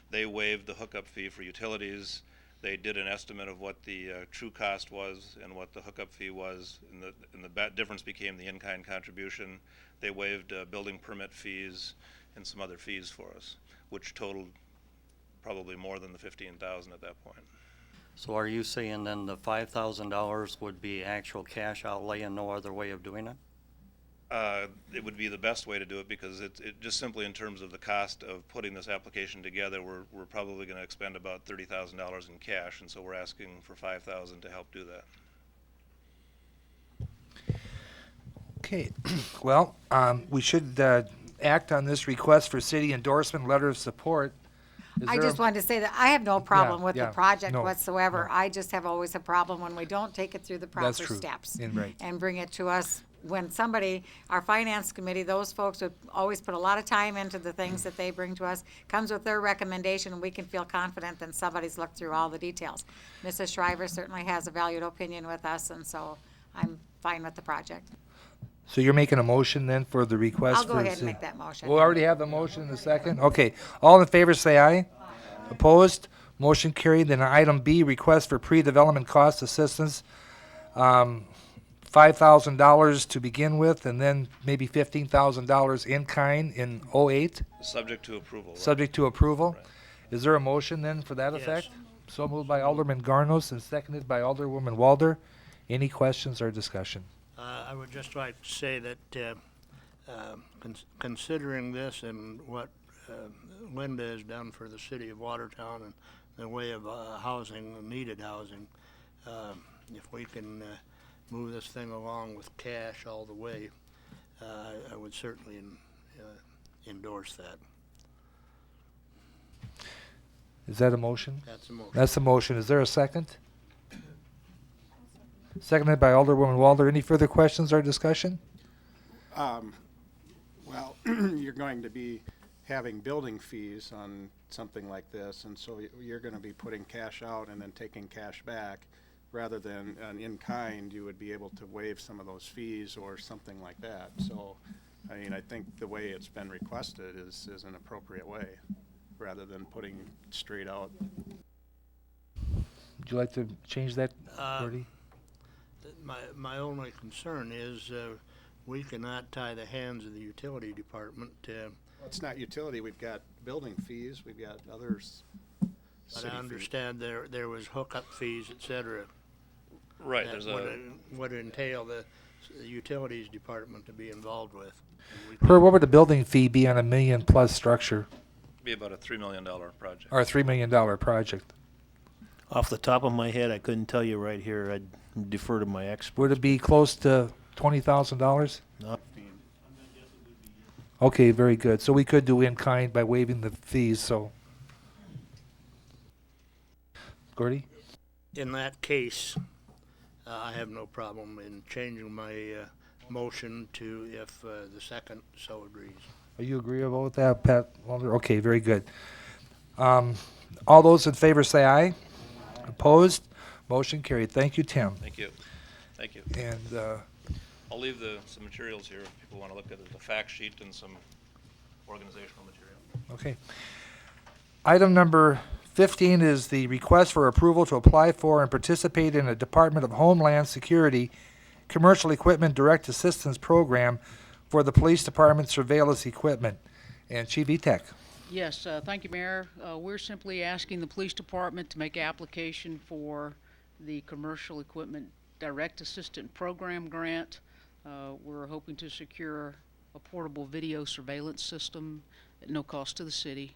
they waived the hookup fee for utilities. They did an estimate of what the true cost was and what the hookup fee was, and the difference became the in-kind contribution. They waived building permit fees and some other fees for us, which totaled probably more than the 15,000 at that point. So are you saying then the $5,000 would be actual cash outlay and no other way of doing it? It would be the best way to do it because it just simply in terms of the cost of putting this application together, we're probably going to expend about $30,000 in cash, and so we're asking for $5,000 to help do that. Okay, well, we should act on this request for city endorsement, letter of support. Is I there just a- wanted to say that I have no problem with the yeah, project no, whatsoever. I just have always a problem when we don't take it through the That's proper true. steps. Right. And bring it to us. When somebody, our finance committee, those folks would always put a lot of time into the things that they bring to us, comes with their recommendation, and we can feel confident that somebody's looked through all the details. Mrs. Shriver certainly has a valued opinion with us, and so I'm fine with the project. So you're making a motion then for the request? I'll go for ahead and ci- make that motion. We already have the motion in a second? Okay. All in favor, say aye. Opposed? Motion carried. Then item B, request for pre-development cost assistance. $5,000 to begin with, and then maybe $15,000 in kind in '08, Subject to approval. right? subject to approval. Is there a motion then for that Yes. effect? So moved by Alderman Garnos and seconded by Alderwoman Walder. Any questions or discussion? I would just like to say that, considering this and what Linda has done for the city of Watertown and the way of housing, needed housing, if we can move this thing along with cash all the way, I would certainly endorse that. Is that a motion? That's a motion. That's a motion. Is there a second? Seconded by Alderwoman Walder. Any further questions or discussion? Well, you're going to be having building fees on something like this, and so you're gonna be putting cash out and then taking cash back, rather than an in-kind, you would be able to waive some of those fees or something like that. So, I mean, I think the way it's been requested is an appropriate way, rather than putting straight out. Would you like to change that, Gordy? My only concern is we cannot tie the hands of the utility department. It's not utility, we've got building fees, we've got others. But city I fees. understand there was hookup fees, et cetera. Right, That there's would entail the utilities department to be involved with. Per, what would the building fee be on $1 million plus structure, be about a $3 million project. or a $3 million project? Off the top of my head, I couldn't tell you right here. I'd defer to my expert. Would it be close to $20,000? No. Okay, very good. So we could do in kind by waiving the fees, so. Gordy? In that case, I have no problem in changing my motion to if the second so agrees. Are you agreeable with that, Pat Walder? Okay, very good. All those in favor say aye. Opposed? Motion carried. Thank you, Tim. Thank you. Thank you. And, I'll leave some materials here if people want to look at it, the fact sheet and some organizational material. okay. Item number 15 is the request for approval to apply for and participate in a Department of Homeland Security Commercial Equipment Direct Assistance Program for the Police Department surveillance equipment. And Chief Etek. Yes, thank you, Mayor. We're simply asking the police department to make application for the Commercial Equipment Direct Assistance Program grant. We're hoping to secure a portable video surveillance system at no cost to the city.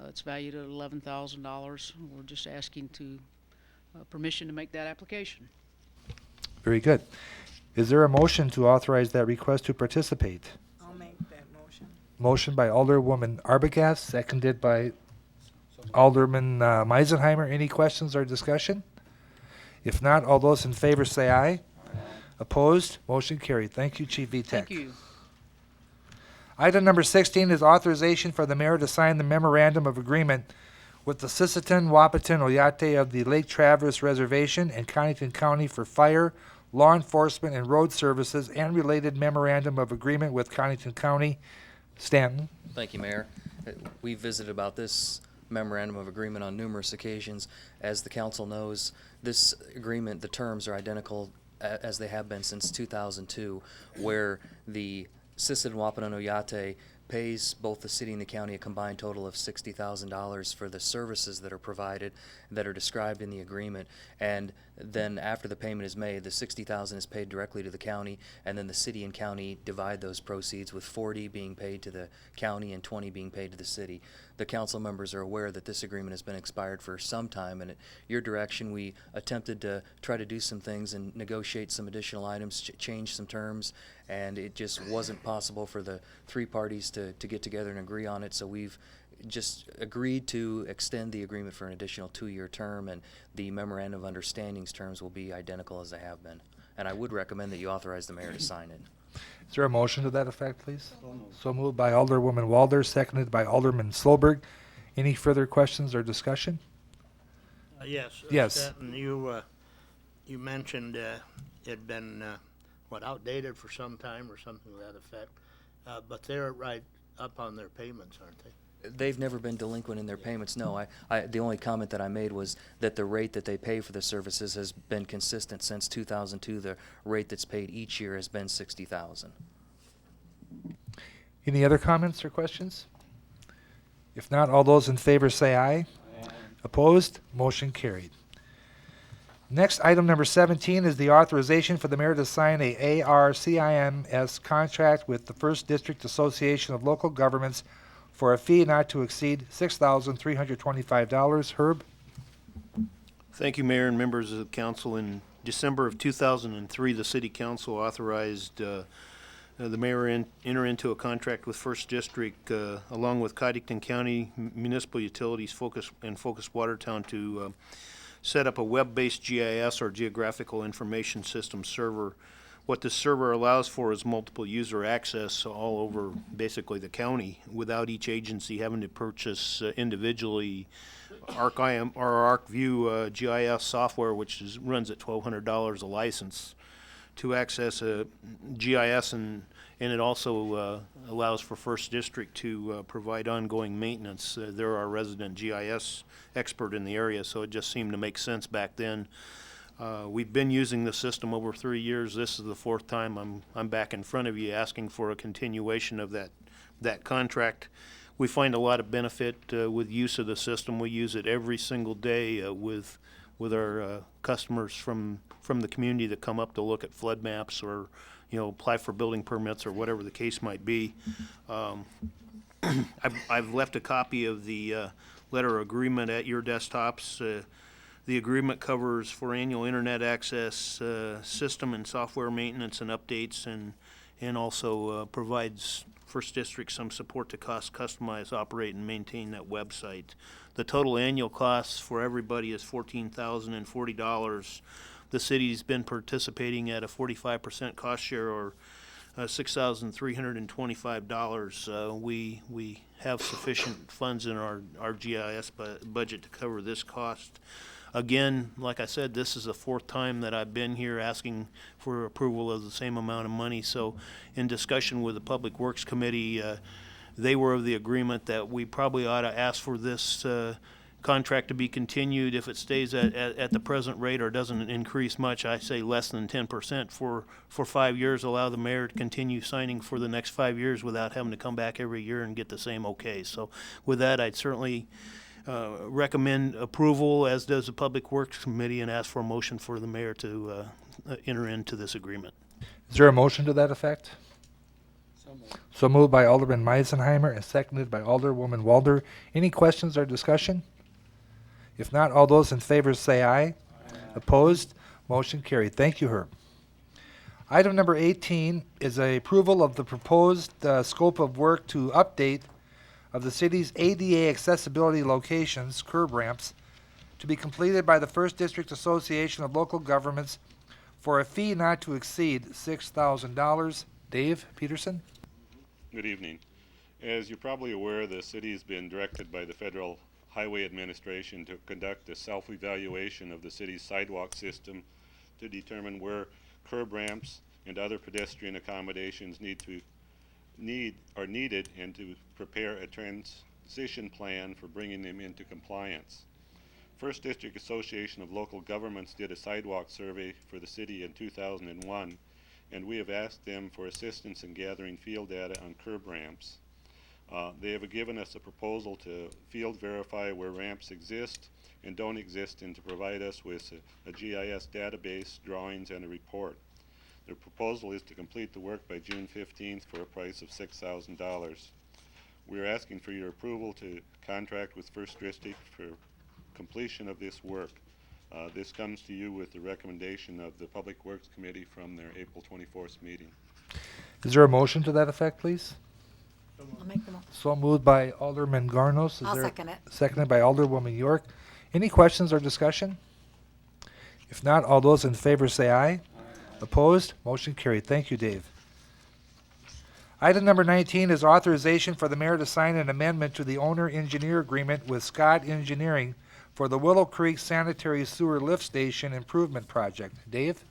It's valued at $11,000. We're just asking to permission to make that application. Very good. Is there a motion to authorize that request to participate? I'll make that motion. Motion by Alderwoman Arbogast, seconded by Alderman Meisenheimer. Any questions or discussion? If not, all those in favor say aye. Opposed? Motion carried. Thank you, Chief Vitek. Thank you. Item number 16 is authorization for the mayor to sign the memorandum of agreement with the Sisseton, Wapiton, Oyate of the Lake Traverse Reservation and Connington County for fire, law enforcement, and road services, and related memorandum of agreement with Connington County. Stanton. Thank you, Mayor. We visited about this memorandum of agreement on numerous occasions. As the council knows, this agreement, the terms are identical as they have been since 2002, where the Sisseton, Wapiton, Oyate pays both the city and the county a combined total of $60,000 for the services that are provided that are described in the agreement. And then after the payment is made, the $60,000 is paid directly to the county, and then the city and county divide those proceeds, with $40 being paid to the county and $20 being paid to the city. the council members are aware that this agreement has been expired for some time, and at your direction, we attempted to try to do some things and negotiate some additional items, change some terms, and it just wasn't possible for the three parties to get together and agree on it, so we've just agreed to extend the agreement for an additional 2-year term, and the memorandum of understandings terms will be identical as they have been. And I would recommend that you authorize the mayor to sign it. Is there a motion to that effect, please? So moved by Alderwoman Walder, seconded by Alderman Sloberg. Any further questions or discussion? Yes. Yes. Stanton, you mentioned it'd been, outdated for some time or something to that effect. But they're right up on their payments, aren't they? They've never been delinquent in their payments, no. The only comment that I made was that the rate that they pay for the services has been consistent since 2002. The rate that's paid each year has been $60,000. Any other comments or questions? If not, all those in favor say aye. Opposed? Motion carried. Next, item number 17 is the authorization for the mayor to sign a ARCIMS contract with the First District Association of Local Governments for a fee not to exceed $6,325. Herb? Thank you, Mayor and members of the council. In December of 2003, the city council authorized the mayor enter into a contract with First District along with Cottington County Municipal Utilities Focus Watertown to set up a web-based GIS or Geographical Information System server. What this server allows for is multiple user access all over basically the county without each agency having to purchase individually ArcIM or ArcView GIS software, which runs at $1,200 a license to access a GIS, and it also allows for First District to provide ongoing maintenance. They're our resident GIS expert in the area, so it just seemed to make sense back then. We've been using the system over 3 years. This is the fourth time I'm back in front of you asking for a continuation of that contract. We find a lot of benefit with use of the system. We use it every single day with our customers from the community that come up to look at flood maps or apply for building permits or whatever the case might be. I've left a copy of the letter agreement at your desktops. The agreement covers for annual internet access, system and software maintenance and updates, and also provides First District some support to customize, operate, and maintain that website. The total annual cost for everybody is $14,040. The city's been participating at a 45% cost share, or $6,325. We have sufficient funds in our GIS budget to cover this cost. Again, like I said, this is the fourth time that I've been here asking for approval of the same amount of money. So in discussion with the Public Works Committee, they were of the agreement that we probably ought to ask for this contract to be continued. If it stays at the present rate or doesn't increase much, I say less than 10% for 5 years, allow the mayor to continue signing for the next 5 years without having to come back every year and get the same okay. So with that, I'd certainly recommend approval, as does the Public Works Committee, and ask for a motion for the mayor to enter into this agreement. Is there a motion to that effect? So moved by Alderman Meisenheimer and seconded by Alderwoman Walder. Any questions or discussion? If not, all those in favor say aye. Opposed? Motion carried. Thank you, Herb. Item number 18 is a approval of the proposed scope of work to update of the city's ADA accessibility locations, curb ramps, to be completed by the First District Association of Local Governments for a fee not to exceed $6,000. Dave Peterson? Good evening. As you're probably aware, the city has been directed by the Federal Highway Administration to conduct a self-evaluation of the city's sidewalk system to determine where curb ramps and other pedestrian accommodations are needed, and to prepare a transition plan for bringing them into compliance. First District Association of Local Governments did a sidewalk survey for the city in 2001, and we have asked them for assistance in gathering field data on curb ramps. They have given us a proposal to field verify where ramps exist and don't exist, and to provide us with a GIS database, drawings, and a report. Their proposal is to complete the work by June 15th for a price of $6,000. We're asking for your approval to contract with First District for completion of this work. This comes to you with the recommendation of the Public Works Committee from their April 24th meeting. Is there a motion to that effect, please? I'll make the motion. So moved by Alderman Garnos. Is I'll there- second it. Seconded by Alderwoman York. Any questions or discussion? If not, all those in favor say aye. Opposed? Motion carried. Thank you, Dave. Item number 19 is authorization for the mayor to sign an amendment to the owner-engineer agreement with Scott Engineering for the Willow Creek Sanitary Sewer Lift Station Improvement Project. Dave?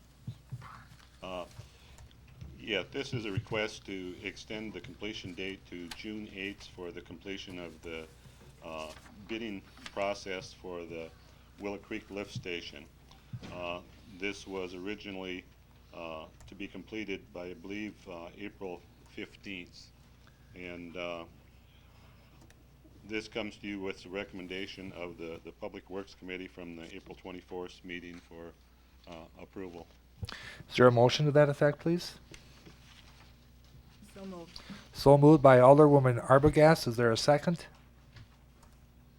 Yeah, this is a request to extend the completion date to June 8th for the completion of the bidding process for the Willow Creek Lift Station. This was originally to be completed by, I believe, April 15th. And this comes to you with the recommendation of the Public Works Committee from the April 24th meeting for approval. Is there a motion to that effect, please? So moved. So moved by Alderwoman Arbogast. Is there a second?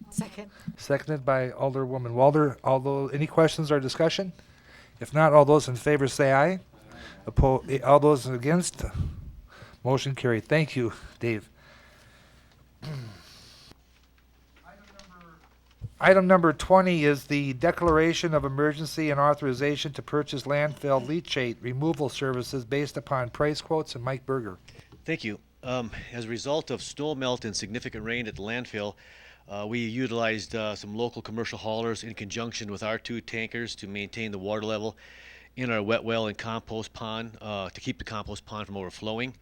Second. Seconded by Alderwoman Walder. Any questions or discussion? If not, all those in favor say aye. All those against? Motion carried. Thank you, Dave. Item number 20 is the declaration of emergency and authorization to purchase landfill leachate removal services based upon price quotes. And Mike Berger. Thank you. As a result of snow melt and significant rain at the landfill, we utilized some local commercial haulers in conjunction with our 2 tankers to maintain the water level in our wet well and compost pond to keep the compost pond from overflowing.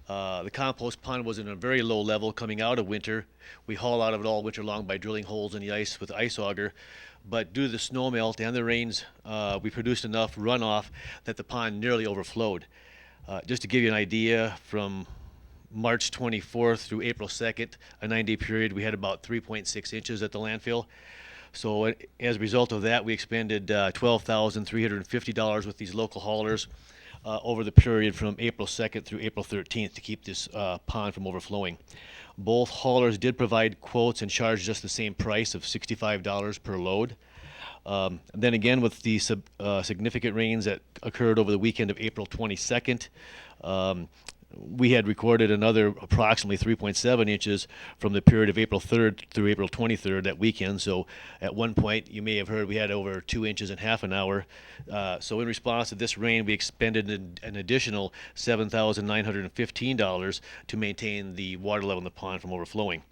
The compost pond was in a very low level coming out of winter. We haul out of it all winter long by drilling holes in the ice with ice auger. But due to the snow melt and the rains, we produced enough runoff that the pond nearly overflowed. Just to give you an idea, from March 24th through April 2nd, a 9-day period, we had about 3.6 inches at the landfill. So as a result of that, we expended $12,350 with these local haulers over the period from April 2nd through April 13th to keep this pond from overflowing. Both haulers did provide quotes and charged us the same price of $65 per load. Then again, with the significant rains that occurred over the weekend of April 22nd, we had recorded another approximately 3.7 inches from the period of April 3rd through April 23rd that weekend. So at one point, you may have heard we had over 2 inches in half an hour. So in response to this rain, we expended an additional $7,915 to maintain the water level in the pond from overflowing.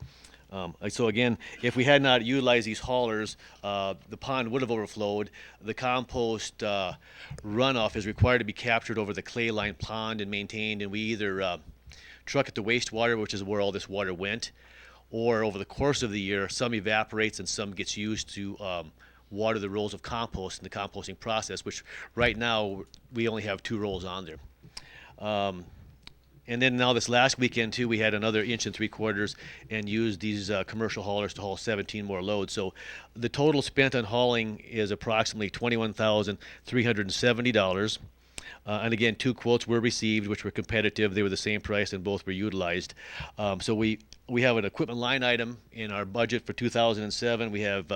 So again, if we had not utilized these haulers, the pond would have overflowed. The compost runoff is required to be captured over the clay-lined pond and maintained, and we either truck it to wastewater, which is where all this water went, or over the course of the year, some evaporates and some gets used to water the rolls of compost in the composting process, which right now we only have 2 rolls on there. And then now this last weekend too, we had another 1 3/4 and used these commercial haulers to haul 17 more loads. So the total spent on hauling is approximately $21,370. And again, 2 quotes were received, which were competitive. They were the same price and both were utilized. So we have an equipment line item in our budget for 2007. We have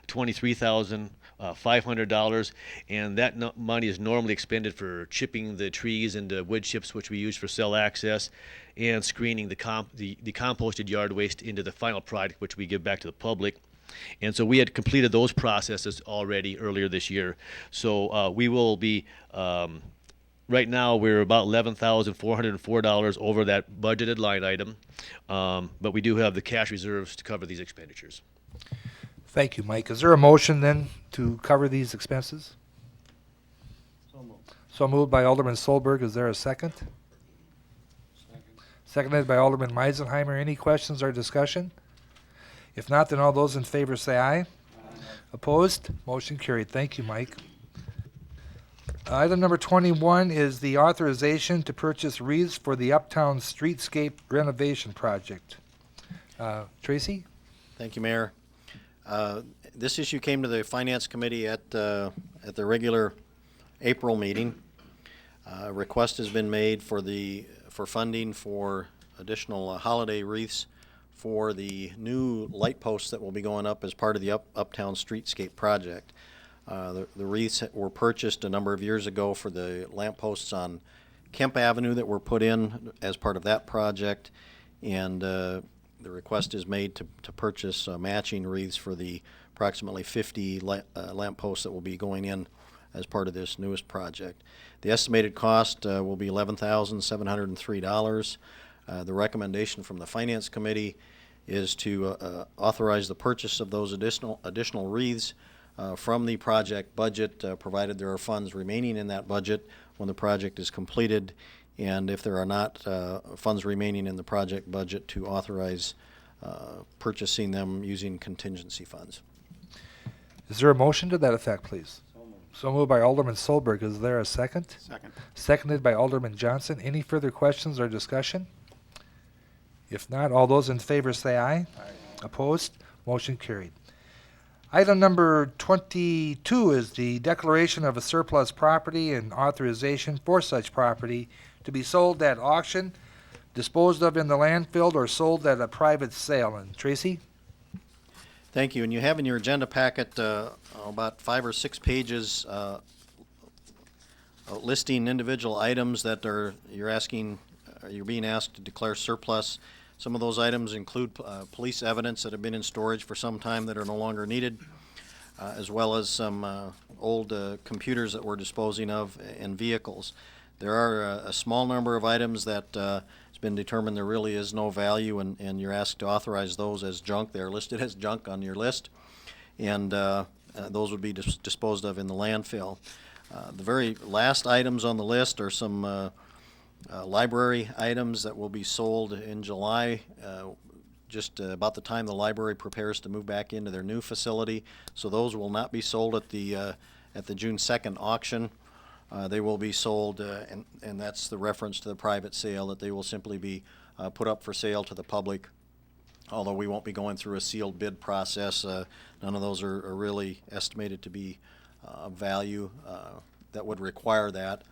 $23,500, and that money is normally expended for chipping the trees into wood chips, which we use for cell access, and screening the composted yard waste into the final product, which we give back to the public. And so we had completed those processes already earlier this year. So we will be right now, we're about $11,404 over that budgeted line item, but we do have the cash reserves to cover these expenditures. Thank you, Mike. Is there a motion then to cover these expenses? So moved. So moved by Alderman Solberg. Is there a second? Seconded by Alderman Meisenheimer. Any questions or discussion? If not, then all those in favor say aye. Opposed? Motion carried. Thank you, Mike. Item number 21 is the authorization to purchase wreaths for the Uptown Streetscape renovation project. Tracy? Thank you, Mayor. This issue came to the Finance Committee at the regular April meeting. A request has been made for funding for additional holiday wreaths for the new light posts that will be going up as part of the Uptown Streetscape project. The wreaths were purchased a number of years ago for the lamp posts on Kemp Avenue that were put in as part of that project, and the request is made to purchase matching wreaths for the approximately 50 lamp posts that will be going in as part of this newest project. The estimated cost will be $11,703. The recommendation from the Finance Committee is to authorize the purchase of those additional wreaths from the project budget, provided there are funds remaining in that budget when the project is completed, and if there are not funds remaining in the project budget, to authorize purchasing them using contingency funds. Is there a motion to that effect, please? So moved by Alderman Solberg. Is there a second? Second. Seconded by Alderman Johnson. Any further questions or discussion? If not, all those in favor say aye. Opposed? Motion carried. Item number 22 is the declaration of a surplus property and authorization for such property to be sold at auction, disposed of in the landfill, or sold at a private sale. And Tracy? Thank you. And you have in your agenda packet about 5 or 6 pages listing individual items that you're being asked to declare surplus. Some of those items include police evidence that have been in storage for some time that are no longer needed, as well as some old computers that we're disposing of, and vehicles. There are a small number of items that it's been determined there really is no value, and you're asked to authorize those as junk. They're listed as junk on your list, and those would be disposed of in the landfill. The very last items on the list are some library items that will be sold in July, just about the time the library prepares to move back into their new facility. So those will not be sold at the June 2nd auction. They will be sold, and that's the reference to the private sale, that they will simply be put up for sale to the public, although we won't be going through a sealed bid process. None of those are really estimated to be of value that would require that.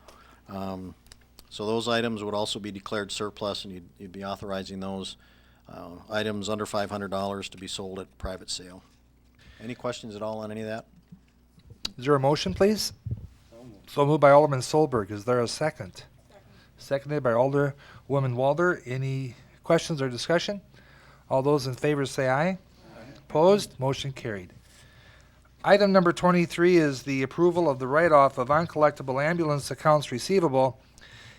So those items would also be declared surplus, and you'd be authorizing those items under $500 to be sold at private sale. Any questions at all on any of that? Is there a motion, please? So moved by Alderman Solberg. Is there a second? Seconded by Alderwoman Walder. Any questions or discussion? All those in favor say aye. Opposed? Motion carried. Item number 23 is the approval of the write-off of uncollectible ambulance accounts receivable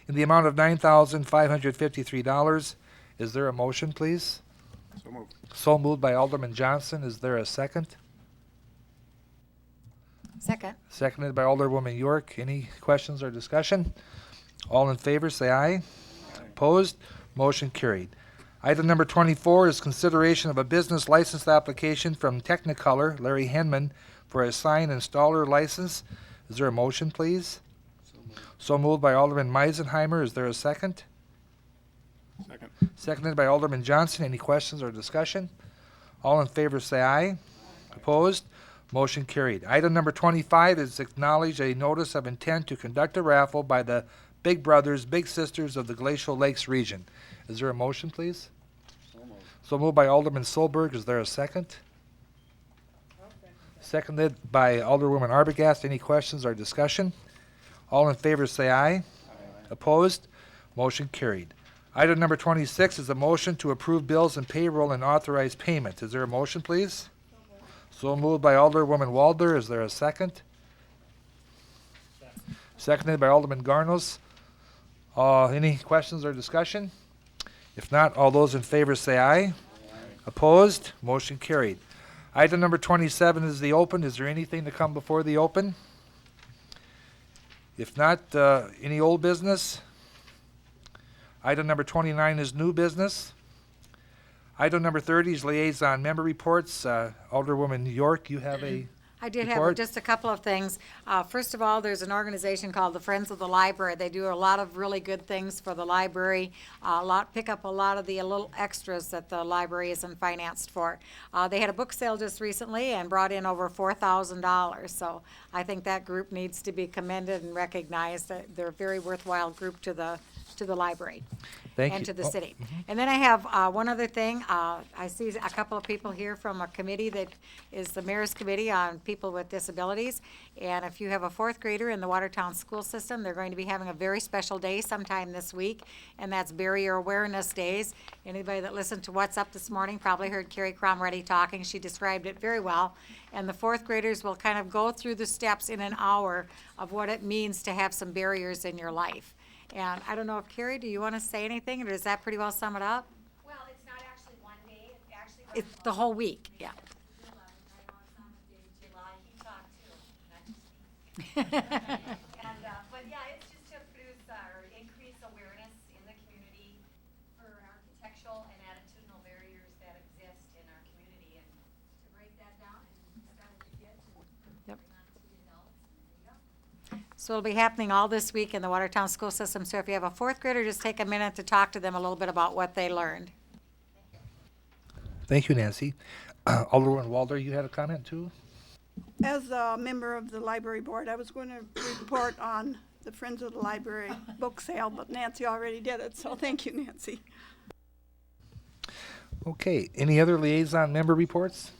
in the amount of $9,553. Is there a motion, please? So moved. So moved by Alderman Johnson. Is there a second? Second. Seconded by Alderwoman York. Any questions or discussion? All in favor say aye. Opposed? Motion carried. Item number 24 is consideration of a business license application from Technicolor, Larry Henman, for a sign installer license. Is there a motion, please? So moved by Alderman Meisenheimer. Is there a second? Second. Seconded by Alderman Johnson. Any questions or discussion? All in favor say aye. Opposed? Motion carried. Item number 25 is acknowledge a notice of intent to conduct a raffle by the Big Brothers, Big Sisters of the Glacial Lakes region. Is there a motion, please? So moved by Alderman Solberg. Is there a second? Seconded by Alderwoman Arbogast. Any questions or discussion? All in favor say aye. Opposed? Motion carried. Item number 26 is a motion to approve bills and payroll and authorize payment. Is there a motion, please? So moved by Alderwoman Walder. Is there a second? Seconded by Alderman Garnos. Any questions or discussion? If not, all those in favor say aye. Opposed? Motion carried. Item number 27 is the open. Is there anything to come before the open? If not, any old business? Item number 29 is new business. Item number 30 is liaison member reports. Alderwoman York, you have a I did have report? just a couple of things. First of all, there's an organization called the Friends of the Library. They do a lot of really good things for the library, pick up a lot of the little extras that the library isn't financed for. They had a book sale just recently and brought in over $4,000. So I think that group needs to be commended and recognized. They're a very worthwhile group to the to the library. Thank And you. to the Oh, city. And then I have one other thing. I see a couple of people here from a committee that is the Mayor's Committee on People with Disabilities. And if you have a fourth grader in the Watertown school system, they're going to be having a very special day sometime this week, and that's Barrier Awareness Days. Anybody that listened to What's Up this morning probably heard Carrie Cromready talking. She described it very well. And the fourth graders will kind of go through the steps in an hour of what it means to have some barriers in your life. And I don't know if, Carrie, do you want to say anything, or does that pretty well sum it up? Well, it's not actually one day, it actually. It's the whole week, yeah. But yeah, it's just to produce or increase awareness in the community for architectural and attitudinal barriers that exist in our community, and to break that down and start with the kids and Yep. bring on to the adults. And there you go. So it'll be happening all this week in the Watertown school system. So if you have a fourth grader, just take a minute to talk to them a little bit about what they learned. Thank you, Nancy. Alderman Walder, you had a comment too? As a member of the library board, I was going to report on the Friends of the Library book sale, but Nancy already did it, so thank you, Nancy. Okay, any other liaison member reports?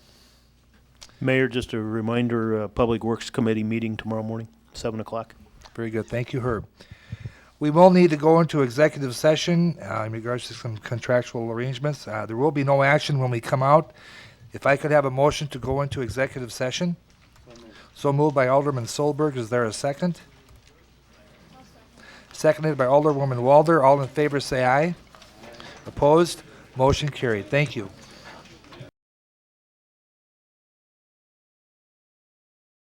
Mayor, just a reminder, Public Works Committee meeting tomorrow morning, 7 o'clock. Very good, thank you, Herb. We will need to go into executive session in regards to some contractual arrangements. There will be no action when we come out. If I could have a motion to go into executive session? So moved by Alderman Solberg. Is there a second? Seconded by Alderwoman Walder. All in favor say aye. Opposed? Motion carried. Thank you.